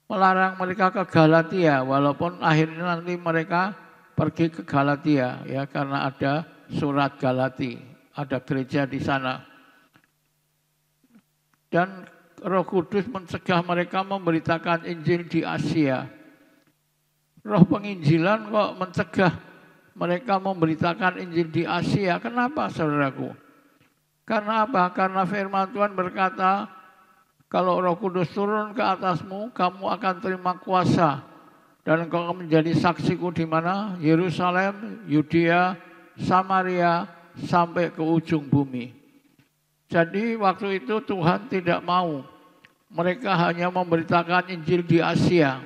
melarang mereka ke Galatia. Walaupun akhirnya nanti mereka pergi ke Galatia. Ya, karena ada surat Galati. Ada gereja di sana. Dan Roh Kudus mencegah mereka memberitakan Injil di Asia. Roh penginjilan kok mencegah mereka memberitakan Injil di Asia. Kenapa, saudaraku? Karena apa? Karena firman Tuhan berkata, kalau Roh Kudus turun ke atasmu, kamu akan terima kuasa. Dan engkau akan menjadi saksiku di mana? Yerusalem, Yudea, Samaria, sampai ke ujung bumi. Jadi waktu itu Tuhan tidak mau mereka hanya memberitakan Injil di Asia.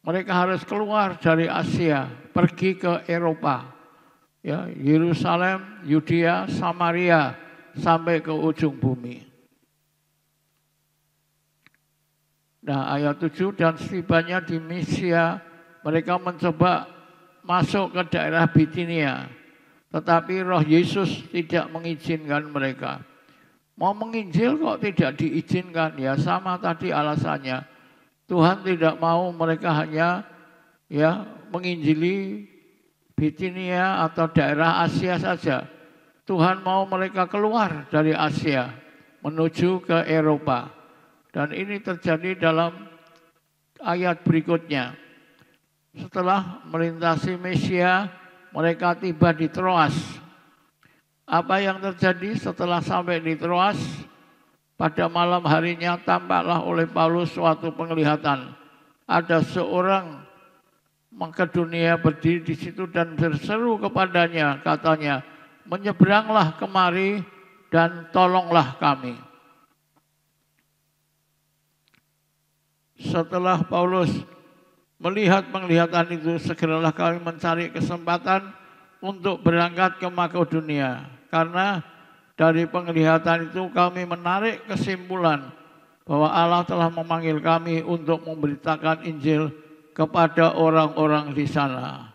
Mereka harus keluar dari Asia, pergi ke Eropa. Ya, Yerusalem, Yudea, Samaria, sampai ke ujung bumi. Nah, ayat 7, dan setibanya di Misia, mereka mencoba masuk ke daerah Bitinia. Tetapi Roh Yesus tidak mengizinkan mereka. Mau menginjil kok tidak diizinkan? Ya sama tadi alasannya. Tuhan tidak mau mereka hanya ya menginjili Bitinia atau daerah Asia saja. Tuhan mau mereka keluar dari Asia menuju ke Eropa. Dan ini terjadi dalam ayat berikutnya. Setelah melintasi Mesia, mereka tiba di Troas. Apa yang terjadi setelah sampai di Troas? Pada malam harinya tampaklah oleh Paulus suatu penglihatan. Ada seorang Makedonia berdiri di situ dan berseru kepadanya, katanya, menyeberanglah kemari dan tolonglah kami. Setelah Paulus melihat penglihatan itu, segeralah kami mencari kesempatan untuk berangkat ke Makedonia. Karena dari penglihatan itu kami menarik kesimpulan bahwa Allah telah memanggil kami untuk memberitakan Injil kepada orang-orang di sana.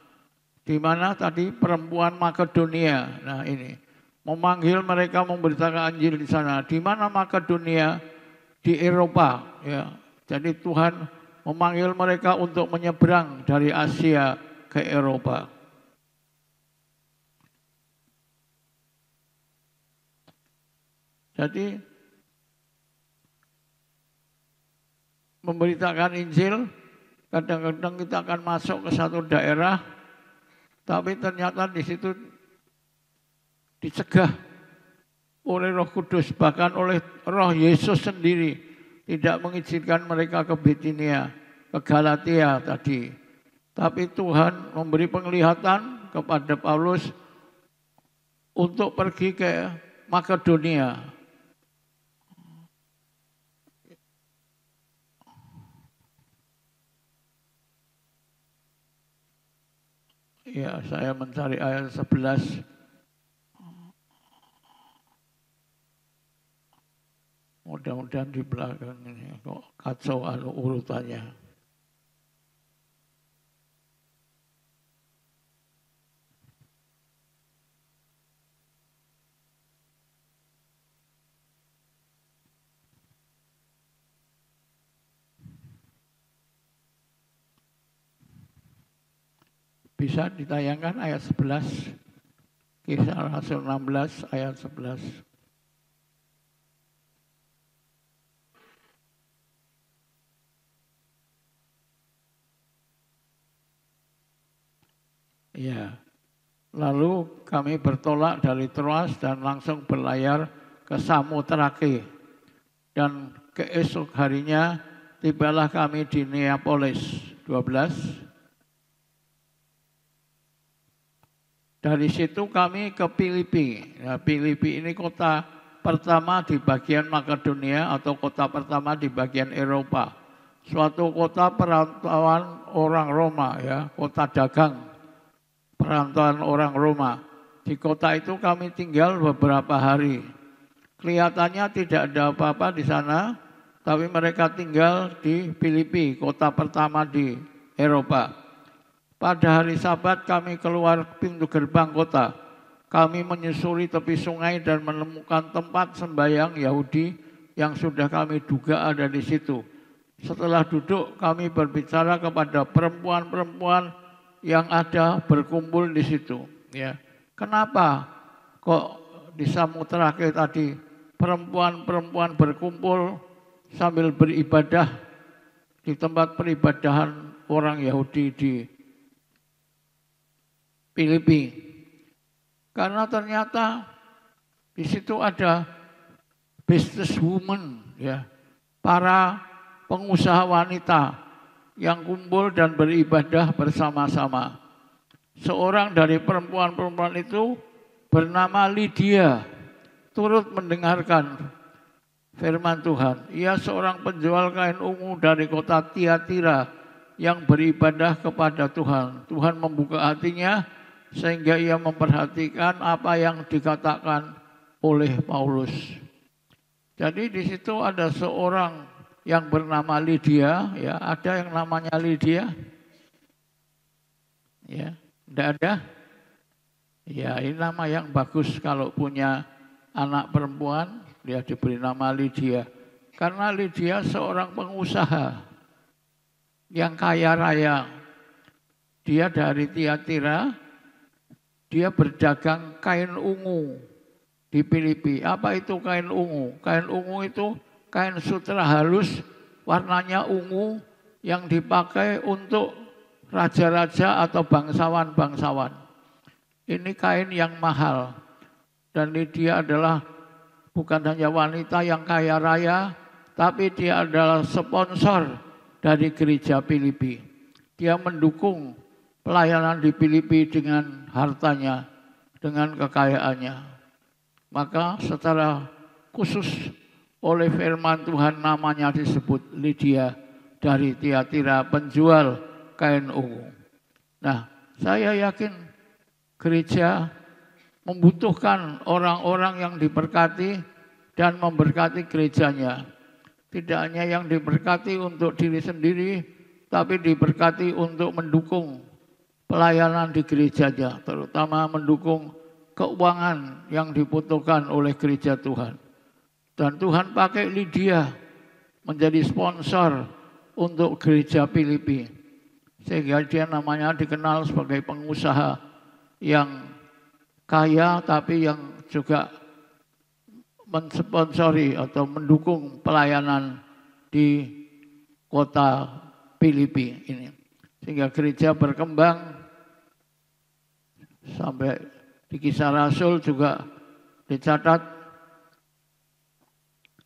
Di mana tadi perempuan Makedonia. Nah ini memanggil mereka memberitakan Injil di sana. Di mana Makedonia? Di Eropa. Ya. Jadi Tuhan memanggil mereka untuk menyeberang dari Asia ke Eropa. Jadi memberitakan Injil, kadang-kadang kita akan masuk ke satu daerah, tapi ternyata di situ dicegah oleh Roh Kudus, bahkan oleh Roh Yesus sendiri, tidak mengizinkan mereka ke Bitinia, ke Galatia tadi. Tapi Tuhan memberi penglihatan kepada Paulus untuk pergi ke Makedonia. Ya, saya mencari ayat 11. Mudah-mudahan di belakang ini kok kacau urutannya. Bisa ditayangkan ayat 11. Kisah Rasul 16 ayat 11. Ya. Lalu kami bertolak dari Troas dan langsung berlayar ke Samotrake. Dan keesok harinya tibalah kami di Neapolis. 12. Dari situ kami ke Filipi. Nah, Filipi ini kota pertama di bagian Makedonia atau kota pertama di bagian Eropa. Suatu kota perantauan orang Roma, ya, kota dagang. Perantauan orang Roma. Di kota itu kami tinggal beberapa hari. Kelihatannya tidak ada apa-apa di sana, tapi mereka tinggal di Filipi, kota pertama di Eropa. Pada hari Sabat kami keluar pintu gerbang kota. Kami menyusuri tepi sungai dan menemukan tempat sembahyang Yahudi yang sudah kami duga ada di situ. Setelah duduk, kami berbicara kepada perempuan-perempuan yang ada berkumpul di situ. Ya, kenapa kok di Samotrake tadi perempuan-perempuan berkumpul sambil beribadah di tempat peribadahan orang Yahudi di Filipi? Karena ternyata di situ ada businesswoman, ya, para pengusaha wanita yang kumpul dan beribadah bersama-sama. Seorang dari perempuan-perempuan itu bernama Lydia turut mendengarkan firman Tuhan. Ia seorang penjual kain ungu dari kota Tiatira yang beribadah kepada Tuhan. Tuhan membuka hatinya sehingga ia memperhatikan apa yang dikatakan oleh Paulus. Jadi di situ ada seorang yang bernama Lydia, ya, ada yang namanya Lydia? Ya, tidak ada? Ya, ini nama yang bagus kalau punya anak perempuan, dia diberi nama Lydia. Karena Lydia seorang pengusaha yang kaya raya. Dia dari Tiatira, dia berdagang kain ungu di Filipi. Apa itu kain ungu? Kain ungu itu kain sutra halus, warnanya ungu yang dipakai untuk raja-raja atau bangsawan-bangsawan. Ini kain yang mahal. Dan Lydia adalah bukan hanya wanita yang kaya raya, tapi dia adalah sponsor dari gereja Filipi. Dia mendukung pelayanan di Filipi dengan hartanya, dengan kekayaannya. Maka secara khusus oleh firman Tuhan namanya disebut Lydia dari Tiatira, penjual kain ungu. Nah, saya yakin gereja membutuhkan orang-orang yang diberkati dan memberkati gerejanya. Tidak hanya yang diberkati untuk diri sendiri, tapi diberkati untuk mendukung pelayanan di gerejanya, terutama mendukung keuangan yang dibutuhkan oleh gereja Tuhan. Dan Tuhan pakai Lydia menjadi sponsor untuk gereja Filipi. Sehingga dia namanya dikenal sebagai pengusaha yang kaya tapi yang juga mensponsori atau mendukung pelayanan di kota Filipi ini. Sehingga gereja berkembang sampai di Kisah Rasul juga dicatat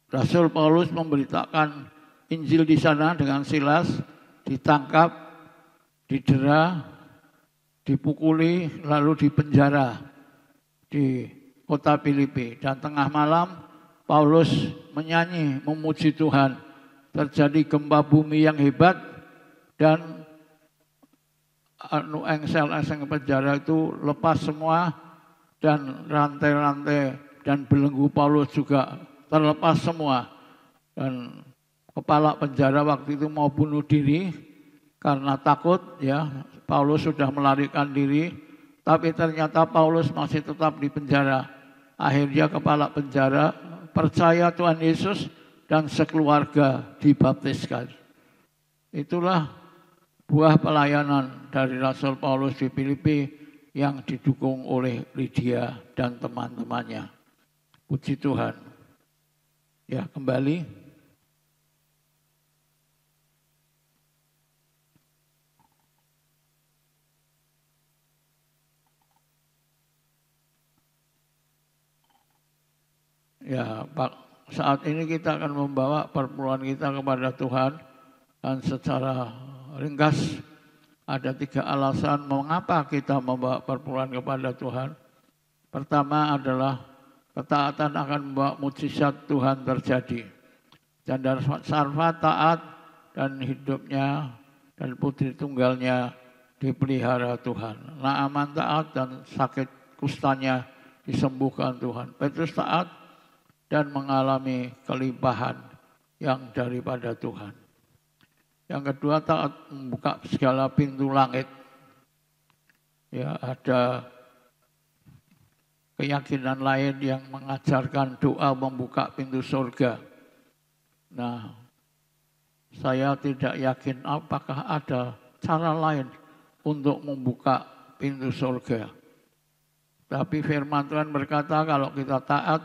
Rasul Paulus memberitakan Injil di sana dengan Silas, ditangkap, didera, dipukuli, lalu dipenjara di kota Filipi. Dan tengah malam Paulus menyanyi, memuji Tuhan. Terjadi gempa bumi yang hebat dan engsel-engsel penjara itu lepas semua dan rantai-rantai dan belenggu Paulus juga terlepas semua. Dan kepala penjara waktu itu mau bunuh diri karena takut, ya, Paulus sudah melarikan diri, tapi ternyata Paulus masih tetap di penjara. Akhirnya kepala penjara percaya Tuhan Yesus dan sekeluarga dibaptiskan. Itulah buah pelayanan dari Rasul Paulus di Filipi yang didukung oleh Lydia dan teman-temannya. Puji Tuhan. Ya, kembali. Ya, Pak, saat ini kita akan membawa perpuluhan kita kepada Tuhan, dan secara ringkas ada 3 alasan mengapa kita membawa perpuluhan kepada Tuhan. Pertama adalah ketaatan akan membawa mujizat Tuhan terjadi. Janda Sarfa taat dan hidupnya dan putri tunggalnya dipelihara Tuhan. Naaman taat dan sakit kustanya disembuhkan Tuhan. Petrus taat dan mengalami kelimpahan yang daripada Tuhan. Yang kedua, taat membuka segala pintu langit. Ya, ada keyakinan lain yang mengajarkan doa membuka pintu surga. Nah, saya tidak yakin apakah ada cara lain untuk membuka pintu surga. Tapi firman Tuhan berkata kalau kita taat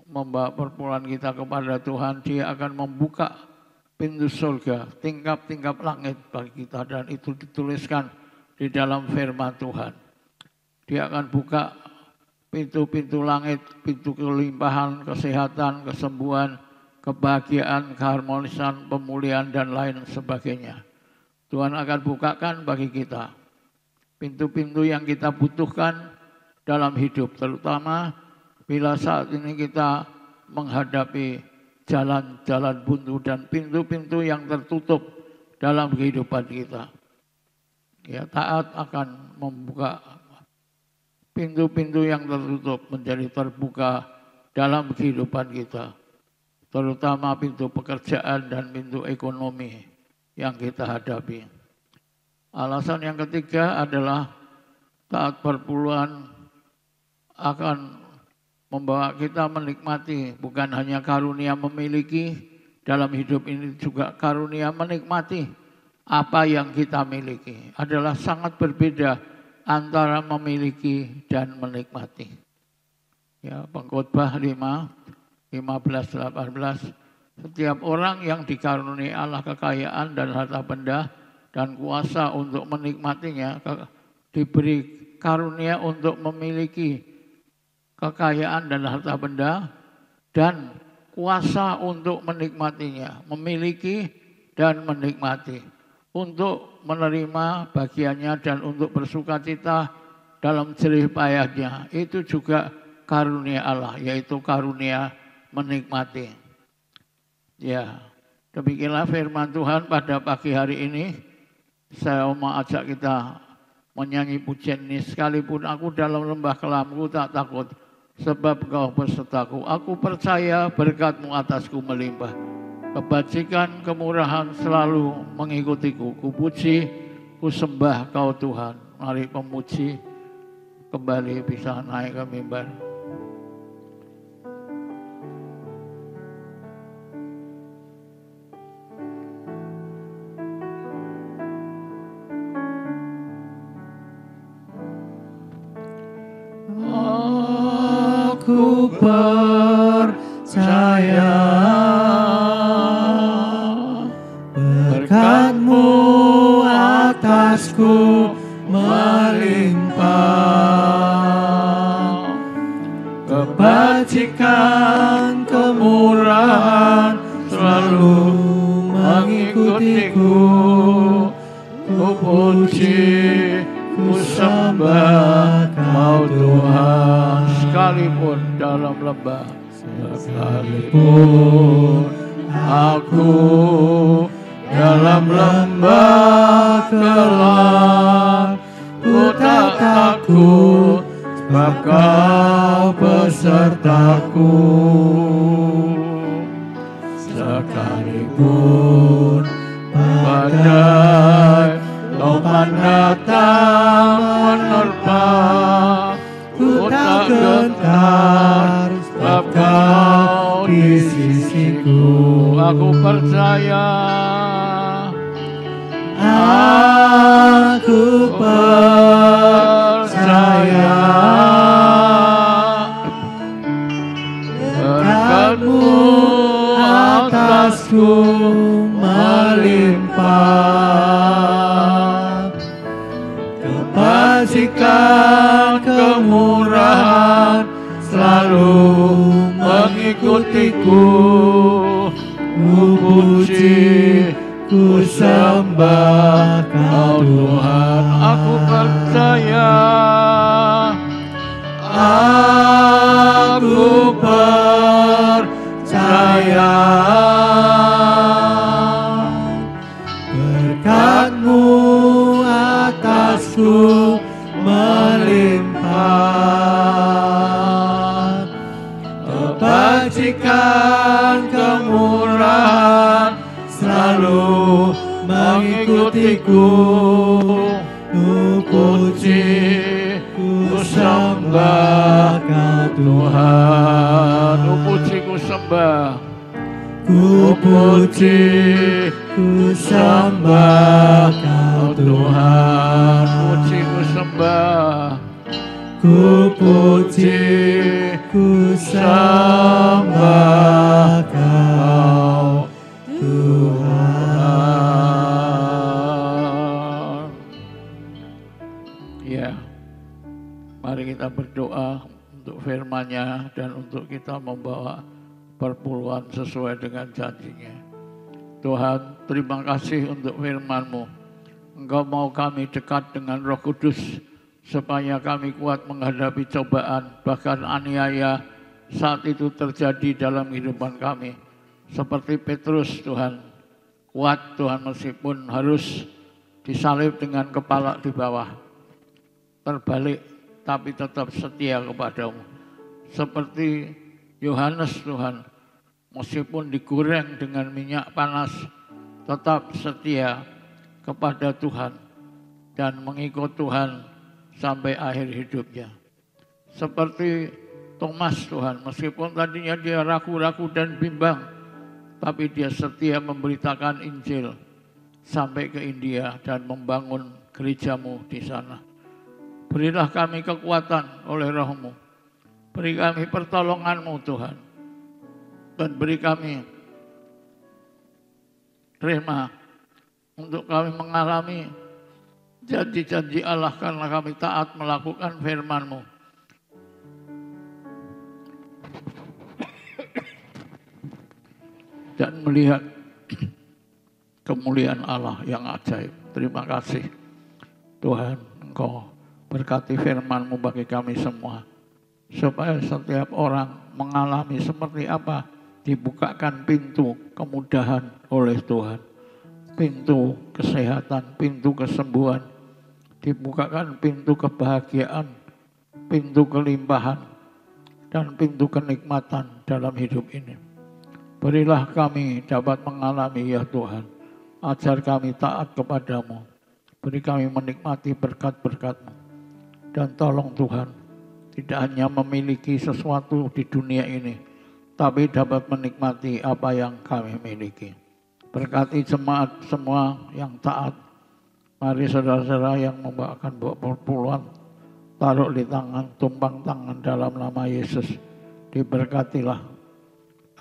membawa perpuluhan kita kepada Tuhan, Dia akan membuka pintu surga, tingkap-tingkap langit bagi kita, dan itu dituliskan di dalam firman Tuhan. Dia akan buka pintu-pintu langit, pintu kelimpahan, kesehatan, kesembuhan, kebahagiaan, keharmonisan, pemulihan, dan lain sebagainya. Tuhan akan bukakan bagi kita pintu-pintu yang kita butuhkan dalam hidup, terutama bila saat ini kita menghadapi jalan-jalan buntu dan pintu-pintu yang tertutup dalam kehidupan kita. Ya, taat akan membuka pintu-pintu yang tertutup menjadi terbuka dalam kehidupan kita. Terutama pintu pekerjaan dan pintu ekonomi yang kita hadapi. Alasan yang ketiga adalah taat perpuluhan akan membawa kita menikmati bukan hanya karunia memiliki dalam hidup ini, juga karunia menikmati apa yang kita miliki. Adalah sangat berbeda antara memiliki dan menikmati. Ya, Pengkhotbah 5:15-18, setiap orang yang dikaruniai Allah kekayaan dan harta benda dan kuasa untuk menikmatinya, diberi karunia untuk memiliki kekayaan dan harta benda dan kuasa untuk menikmatinya, memiliki dan menikmati, untuk menerima bagiannya dan untuk bersukacita dalam jerih payahnya. Itu juga karunia Allah, yaitu karunia menikmati. Ya, demikianlah firman Tuhan pada pagi hari ini. Saya mau ajak kita menyanyi pujian ini. Sekalipun aku dalam lembah kelamku tak takut, sebab Kau besertaku. Aku percaya berkat-Mu atasku melimpah. Kebajikan, kemurahan selalu mengikutiku. Kupuji, kusembah Kau Tuhan. Mari pemuji kembali bisa naik ke mimbar. Aku percaya berkat-Mu atasku melimpah. Kebajikan, kemurahan selalu mengikutiku. Kupuji, kusembah Kau Tuhan. Sekalipun dalam lembah, sekalipun aku dalam lembah gelap, ku tak takut, sebab Kau besertaku. Sekalipun badai topan datang menerpa, ku tak gentar, sebab Kau di sisiku. Aku percaya, Aku percaya berkat-Mu atasku melimpah, kebajikan kemurahan selalu mengikutiku. Ku puji, ku sembah Kau Tuhan. Aku percaya, aku percaya, berkat-Mu atasku melimpah, kebajikan kemurahan selalu mengikutiku. Ku puji, ku sembah Kau Tuhan. Ku puji, ku sembah. Ku puji, ku sembah Kau Tuhan. Puji, ku sembah. Ku puji, ku sembah Kau Tuhan. Ya, mari kita berdoa untuk firman-Nya dan untuk kita membawa perpuluhan sesuai dengan janji-Nya. Tuhan, terima kasih untuk firman-Mu. Engkau mau kami dekat dengan Roh Kudus supaya kami kuat menghadapi cobaan, bahkan aniaya saat itu terjadi dalam kehidupan kami. Seperti Petrus, Tuhan, kuat Tuhan meskipun harus disalib dengan kepala di bawah, terbalik tapi tetap setia kepadamu. Seperti Yohanes, Tuhan, meskipun digoreng dengan minyak panas, tetap setia kepada Tuhan dan mengikut Tuhan sampai akhir hidupnya. Seperti Thomas, Tuhan, meskipun tadinya dia ragu-ragu dan bimbang, tapi dia setia memberitakan Injil sampai ke India dan membangun gereja-Mu di sana. Berilah kami kekuatan oleh Roh-Mu. Beri kami pertolongan-Mu, Tuhan. Dan beri kami rema untuk kami mengalami janji-janji Allah karena kami taat melakukan firman-Mu. Dan melihat kemuliaan Allah yang ajaib. Terima kasih Tuhan, Engkau berkati firman-Mu bagi kami semua. Supaya setiap orang mengalami seperti apa, dibukakan pintu kemudahan oleh Tuhan. Pintu kesehatan, pintu kesembuhan, dibukakan pintu kebahagiaan, pintu kelimpahan, dan pintu kenikmatan dalam hidup ini. Berilah kami dapat mengalami ya Tuhan. Ajar kami taat kepadamu. Beri kami menikmati berkat-berkat-Mu. Dan tolong Tuhan, tidak hanya memiliki sesuatu di dunia ini, tapi dapat menikmati apa yang kami miliki. Berkati jemaat semua yang taat. Mari saudara-saudara yang membawakan perpuluhan, taruh di tangan, tumpang tangan dalam nama Yesus. Diberkatilah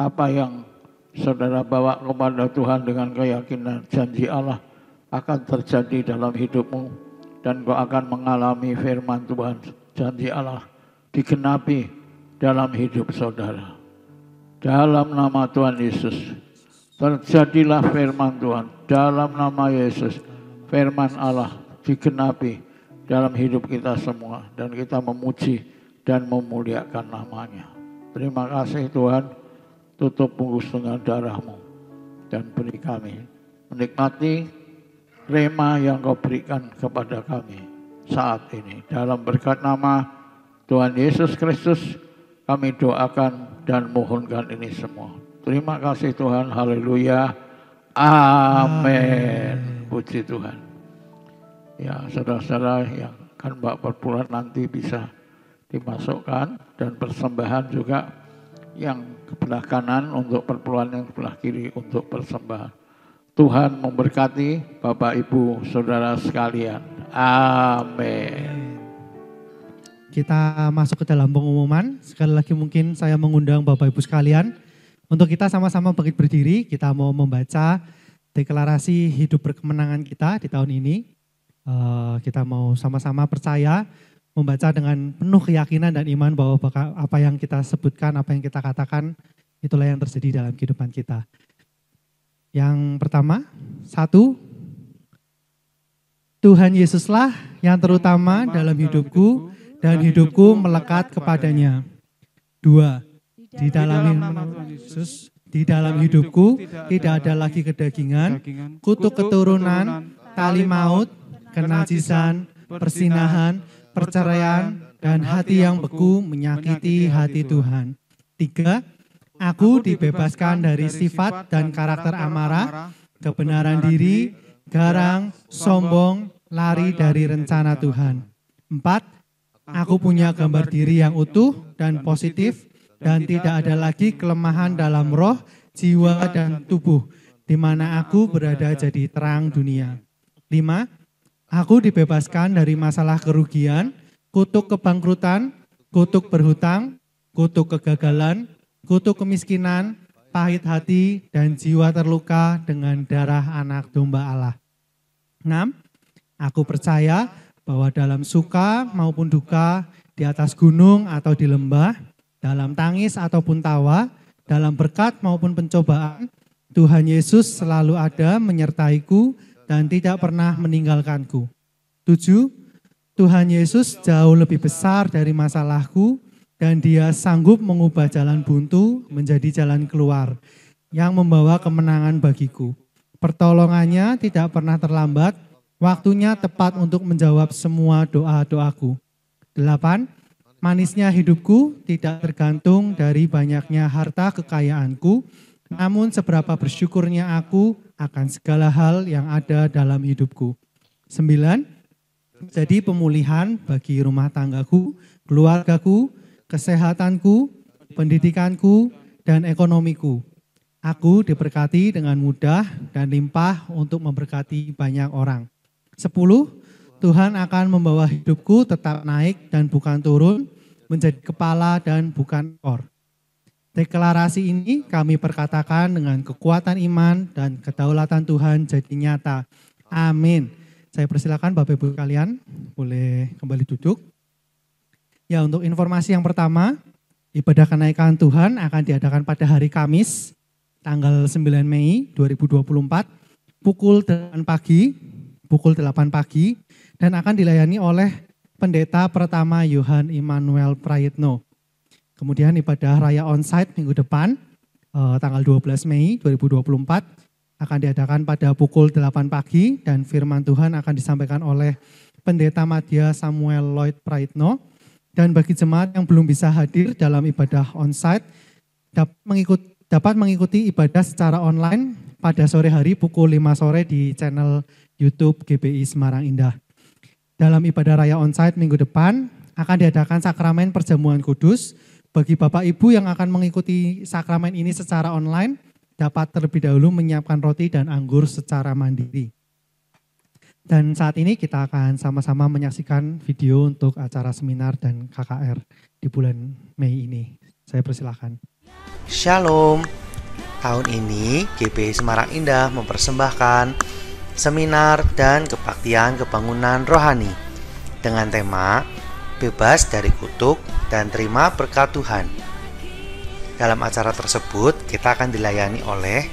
apa yang saudara bawa kepada Tuhan dengan keyakinan janji Allah akan terjadi dalam hidupmu. Dan kau akan mengalami firman Tuhan, janji Allah digenapi dalam hidup saudara. Dalam nama Tuhan Yesus, terjadilah firman Tuhan. Dalam nama Yesus, firman Allah digenapi dalam hidup kita semua. Dan kita memuji dan memuliakan namanya. Terima kasih Tuhan. Tutup bungkus dengan darah-Mu. Dan beri kami menikmati rema yang Kau berikan kepada kami saat ini. Dalam berkat nama Tuhan Yesus Kristus, kami doakan dan mohonkan ini semua. Terima kasih Tuhan. Haleluya. Amin. Puji Tuhan. Ya, saudara-saudara yang akan bawa perpuluhan nanti bisa dimasukkan, dan persembahan juga yang sebelah kanan untuk perpuluhan, yang sebelah kiri untuk persembahan. Tuhan memberkati Bapak Ibu Saudara sekalian. Amin. Kita masuk ke dalam pengumuman. Sekali lagi mungkin saya mengundang Bapak Ibu sekalian untuk kita sama-sama bangkit berdiri. Kita mau membaca deklarasi hidup berkemenangan kita di tahun ini. Kita mau sama-sama percaya, membaca dengan penuh keyakinan dan iman bahwa apa yang kita sebutkan, apa yang kita katakan, itulah yang terjadi dalam kehidupan kita. Yang pertama, 1, Tuhan Yesuslah yang terutama dalam hidupku dan hidupku melekat kepadanya. 2, di dalam hidupku tidak ada lagi kedagingan, kutuk keturunan, tali maut, kenajisan, persinahan, perceraian, dan hati yang beku menyakiti hati Tuhan. 3, aku dibebaskan dari sifat dan karakter amarah, kebenaran diri, garang, sombong, lari dari rencana Tuhan. 4, aku punya gambar diri yang utuh dan positif dan tidak ada lagi kelemahan dalam roh, jiwa, dan tubuh, di mana aku berada jadi terang dunia. 5, aku dibebaskan dari masalah kerugian, kutuk kebangkrutan, kutuk berhutang, kutuk kegagalan, kutuk kemiskinan, pahit hati, dan jiwa terluka dengan darah anak domba Allah. 6, aku percaya bahwa dalam suka maupun duka, di atas gunung atau di lembah, dalam tangis ataupun tawa, dalam berkat maupun pencobaan, Tuhan Yesus selalu ada menyertaiku dan tidak pernah meninggalkanku. 7, Tuhan Yesus jauh lebih besar dari masalahku, dan Dia sanggup mengubah jalan buntu menjadi jalan keluar yang membawa kemenangan bagiku. Pertolongannya tidak pernah terlambat, waktunya tepat untuk menjawab semua doa-doaku. 8, manisnya hidupku tidak tergantung dari banyaknya harta kekayaanku, namun seberapa bersyukurnya aku akan segala hal yang ada dalam hidupku. 9, jadi pemulihan bagi rumah tanggaku, keluargaku, kesehatanku, pendidikanku, dan ekonomiku. Aku diberkati dengan mudah dan limpah untuk memberkati banyak orang. 10, Tuhan akan membawa hidupku tetap naik dan bukan turun, menjadi kepala dan bukan ekor. Deklarasi ini kami perkatakan dengan kekuatan iman dan kedaulatan Tuhan jadi nyata. Amin. Saya persilakan Bapak Ibu kalian boleh kembali duduk. Ya, untuk informasi yang pertama, ibadah kenaikan Tuhan akan diadakan pada hari Kamis, tanggal 9 Mei 2024, pukul 8 pagi, dan akan dilayani oleh Pendeta Pertama Yohan Immanuel Prayitno. Kemudian ibadah raya onsite minggu depan, tanggal 12 Mei 2024, akan diadakan pada pukul 8 pagi, dan firman Tuhan akan disampaikan oleh Pendeta Madya Samuel Lloyd Prayitno. Dan bagi jemaat yang belum bisa hadir dalam ibadah onsite, dapat mengikuti ibadah secara online pada sore hari pukul 5 sore di channel YouTube GBI Semarang Indah. Dalam ibadah raya onsite minggu depan akan diadakan sakramen perjamuan kudus. Bagi Bapak Ibu yang akan mengikuti sakramen ini secara online, dapat terlebih dahulu menyiapkan roti dan anggur secara mandiri. Dan saat ini kita akan sama-sama menyaksikan video untuk acara seminar dan KKR di bulan Mei ini. Saya persilahkan. Shalom. Tahun ini GBI Semarang Indah mempersembahkan seminar dan kebaktian kebangunan rohani dengan tema Bebas dari Kutuk dan Terima Berkat Tuhan. Dalam acara tersebut kita akan dilayani oleh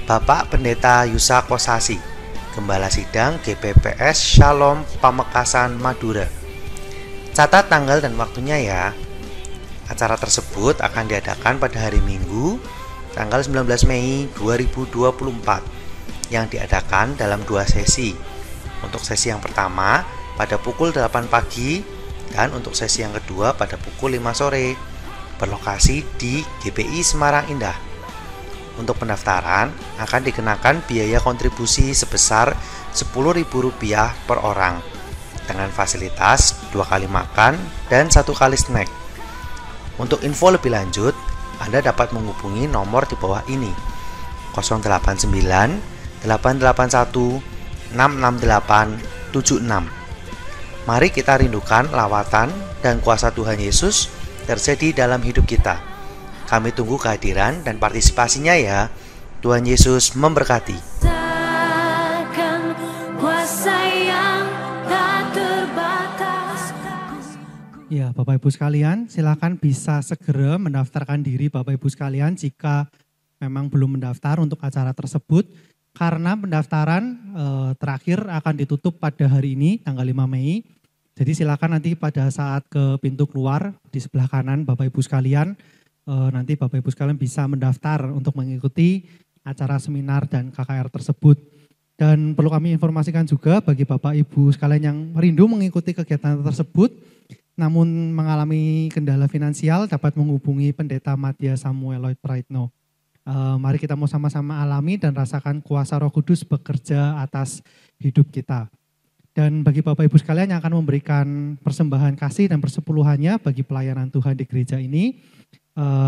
Bapak Pendeta Yusa Kosasi, Gembala Sidang GPPS Shalom Pamekasan Madura. Catat tanggal dan waktunya ya. Acara tersebut akan diadakan pada hari Minggu, tanggal 19 Mei 2024, yang diadakan dalam 2 sesi. Untuk sesi yang pertama pada pukul 8 pagi dan untuk sesi yang kedua pada pukul 5 sore. Berlokasi di GBI Semarang Indah. Untuk pendaftaran akan dikenakan biaya kontribusi sebesar Rp10.000 per orang dengan fasilitas 2 kali makan dan 1 kali snack. Untuk info lebih lanjut, Anda dapat menghubungi nomor di bawah ini 089 881 668 76. Mari kita rindukan lawatan dan kuasa Tuhan Yesus terjadi dalam hidup kita. Kami tunggu kehadiran dan partisipasinya ya. Tuhan Yesus memberkati. Ya, Bapak Ibu sekalian, silakan bisa segera mendaftarkan diri Bapak Ibu sekalian jika memang belum mendaftar untuk acara tersebut. Karena pendaftaran terakhir akan ditutup pada hari ini, tanggal 5 Mei. Jadi silakan nanti pada saat ke pintu keluar di sebelah kanan Bapak Ibu sekalian, nanti Bapak Ibu sekalian bisa mendaftar untuk mengikuti acara seminar dan KKR tersebut. Dan perlu kami informasikan juga bagi Bapak Ibu sekalian yang rindu mengikuti kegiatan tersebut, namun mengalami kendala finansial, dapat menghubungi Pendeta Mathias Samuel Lloyd Praitno. Mari kita mau sama-sama alami dan rasakan kuasa Roh Kudus bekerja atas hidup kita. Dan bagi Bapak Ibu sekalian yang akan memberikan persembahan kasih dan persepuluhannya bagi pelayanan Tuhan di gereja ini,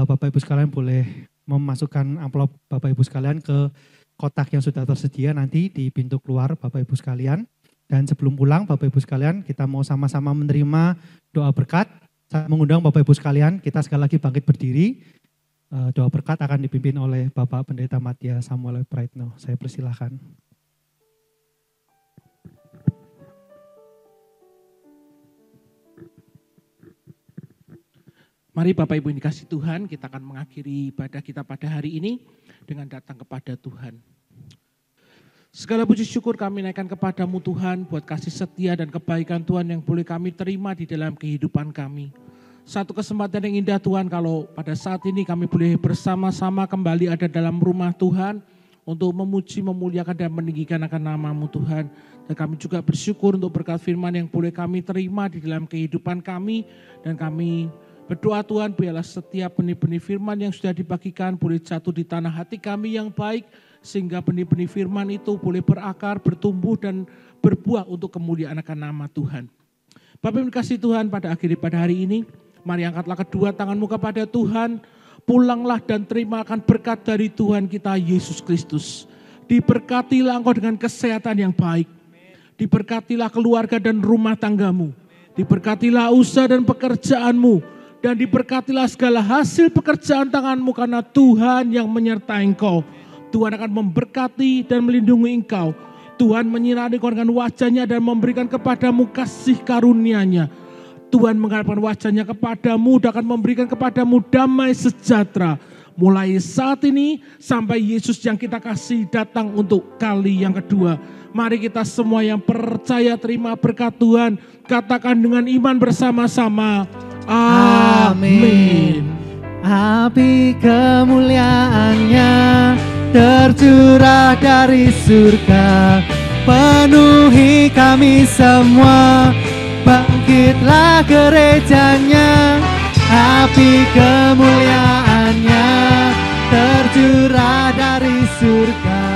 Bapak Ibu sekalian boleh memasukkan amplop Bapak Ibu sekalian ke kotak yang sudah tersedia nanti di pintu keluar Bapak Ibu sekalian. Dan sebelum pulang Bapak Ibu sekalian, kita mau sama-sama menerima doa berkat. Saya mengundang Bapak Ibu sekalian, kita sekali lagi bangkit berdiri. Doa berkat akan dipimpin oleh Bapak Pendeta Mathias Samuel Praitno. Saya persilahkan. Mari Bapak Ibu yang dikasihi Tuhan, kita akan mengakhiri ibadah kita pada hari ini dengan datang kepada Tuhan. Segala puji syukur kami naikkan kepadamu Tuhan, buat kasih setia dan kebaikan Tuhan yang boleh kami terima di dalam kehidupan kami. Satu kesempatan yang indah Tuhan, kalau pada saat ini kami boleh bersama-sama kembali ada dalam rumah Tuhan untuk memuji, memuliakan dan meninggikan akan nama-Mu Tuhan. Dan kami juga bersyukur untuk berkat firman yang boleh kami terima di dalam kehidupan kami. Dan kami berdoa Tuhan, biarlah setiap benih-benih firman yang sudah dibagikan boleh jatuh di tanah hati kami yang baik, sehingga benih-benih firman itu boleh berakar, bertumbuh dan berbuah untuk kemuliaan akan nama Tuhan. Bapak yang dikasihi Tuhan, pada akhir pada hari ini, mari angkatlah kedua tanganmu kepada Tuhan, pulanglah dan terimakan berkat dari Tuhan kita Yesus Kristus. Diberkatilah engkau dengan kesehatan yang baik, diberkatilah keluarga dan rumah tanggamu, diberkatilah usaha dan pekerjaanmu, dan diberkatilah segala hasil pekerjaan tanganmu karena Tuhan yang menyertai engkau. Tuhan akan memberkati dan melindungi engkau. Tuhan menyinari engkau dengan wajahnya dan memberikan kepadamu kasih karunia-Nya. Tuhan menghadapkan wajahnya kepadamu dan akan memberikan kepadamu damai sejahtera. Mulai saat ini sampai Yesus yang kita kasih datang untuk kali yang kedua. Mari kita semua yang percaya terima berkat Tuhan, katakan dengan iman bersama-sama. Amin. Api kemuliaan-Nya tercurah dari surga, penuhi kami semua. Bangkitlah gerejanya, api kemuliaan-Nya tercurah dari surga.